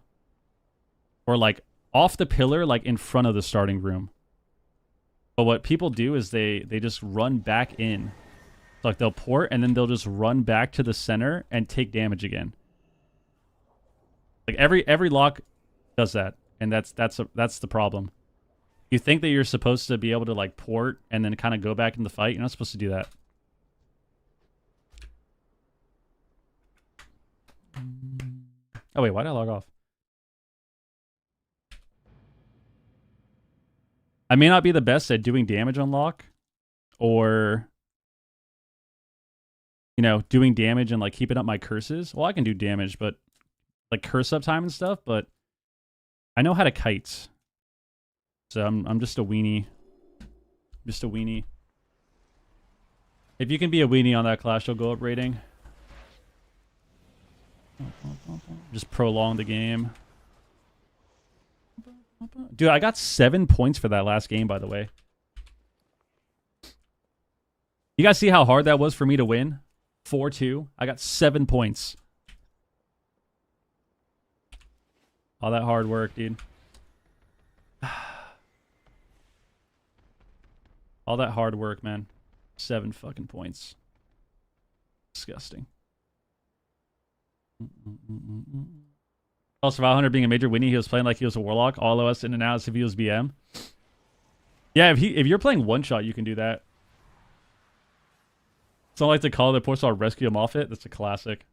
Or like off the pillar, like in front of the starting room. But what people do is they just run back in. So like they'll port and then they'll just run back to the center and take damage again. Like every Lock does that. And that's the problem. You think that you're supposed to be able to like port and then kind of go back in the fight. You're not supposed to do that. Oh wait, why did I log off? I may not be the best at doing damage on Lock, or you know, doing damage and like keeping up my curses. Well, I can do damage, but like curse up time and stuff, but I know how to kite. So I'm just a weenie. Just a weenie. If you can be a weenie on that class, you'll go up rating. Just prolong the game. Dude, I got 7 points for that last game, by the way. You guys see how hard that was for me to win? 4-2. I got 7 points. All that hard work, dude. All that hard work, man. 7 fucking points. Disgusting. Also, Survival Hunter being a major Winnie, he was playing like he was a Warlock. All of us in and out as if he was BM. Yeah, if you're playing one shot, you can do that. It's not like to call the Porcelain rescue him off it. That's a classic.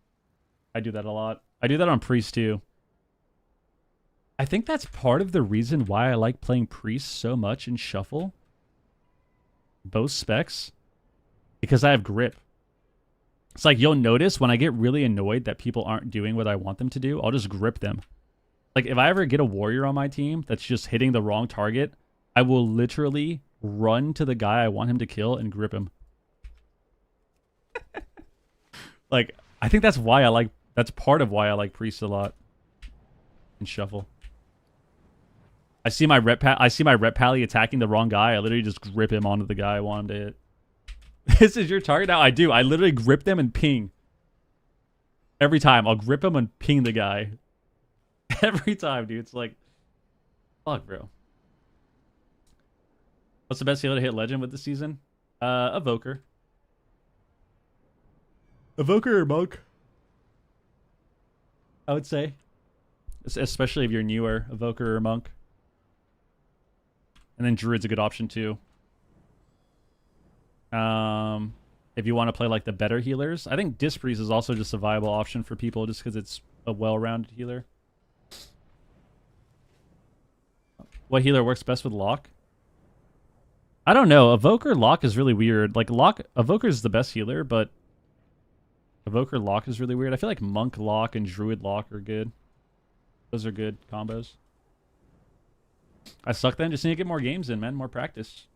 I do that a lot. I do that on Priest too. I think that's part of the reason why I like playing Priest so much in Shuffle. Both specs. Because I have grip. It's like you'll notice when I get really annoyed that people aren't doing what I want them to do, I'll just grip them. Like if I ever get a warrior on my team that's just hitting the wrong target, I will literally run to the guy I want him to kill and grip him. Like, I think that's part of why I like Priest a lot in Shuffle. I see my rep pally attacking the wrong guy. I literally just grip him onto the guy I want him to hit. This is your target now? I do. I literally grip them and ping. Every time. I'll grip him and ping the guy. Every time, dude. It's like, fuck, bro. What's the best healer to hit Legend with this season? Evoker. Evoker or Monk? I would say. Especially if you're newer. Evoker or Monk. And then Druid's a good option too. If you want to play like the better healers, I think Disc Priest is also just a viable option for people just because it's a well-rounded healer. What healer works best with Lock? I don't know. Evoker Lock is really weird. Like Evoker is the best healer, but Evoker Lock is really weird. I feel like Monk Lock and Druid Lock are good. Those are good combos. I suck then. Just need to get more games in, man. More practice.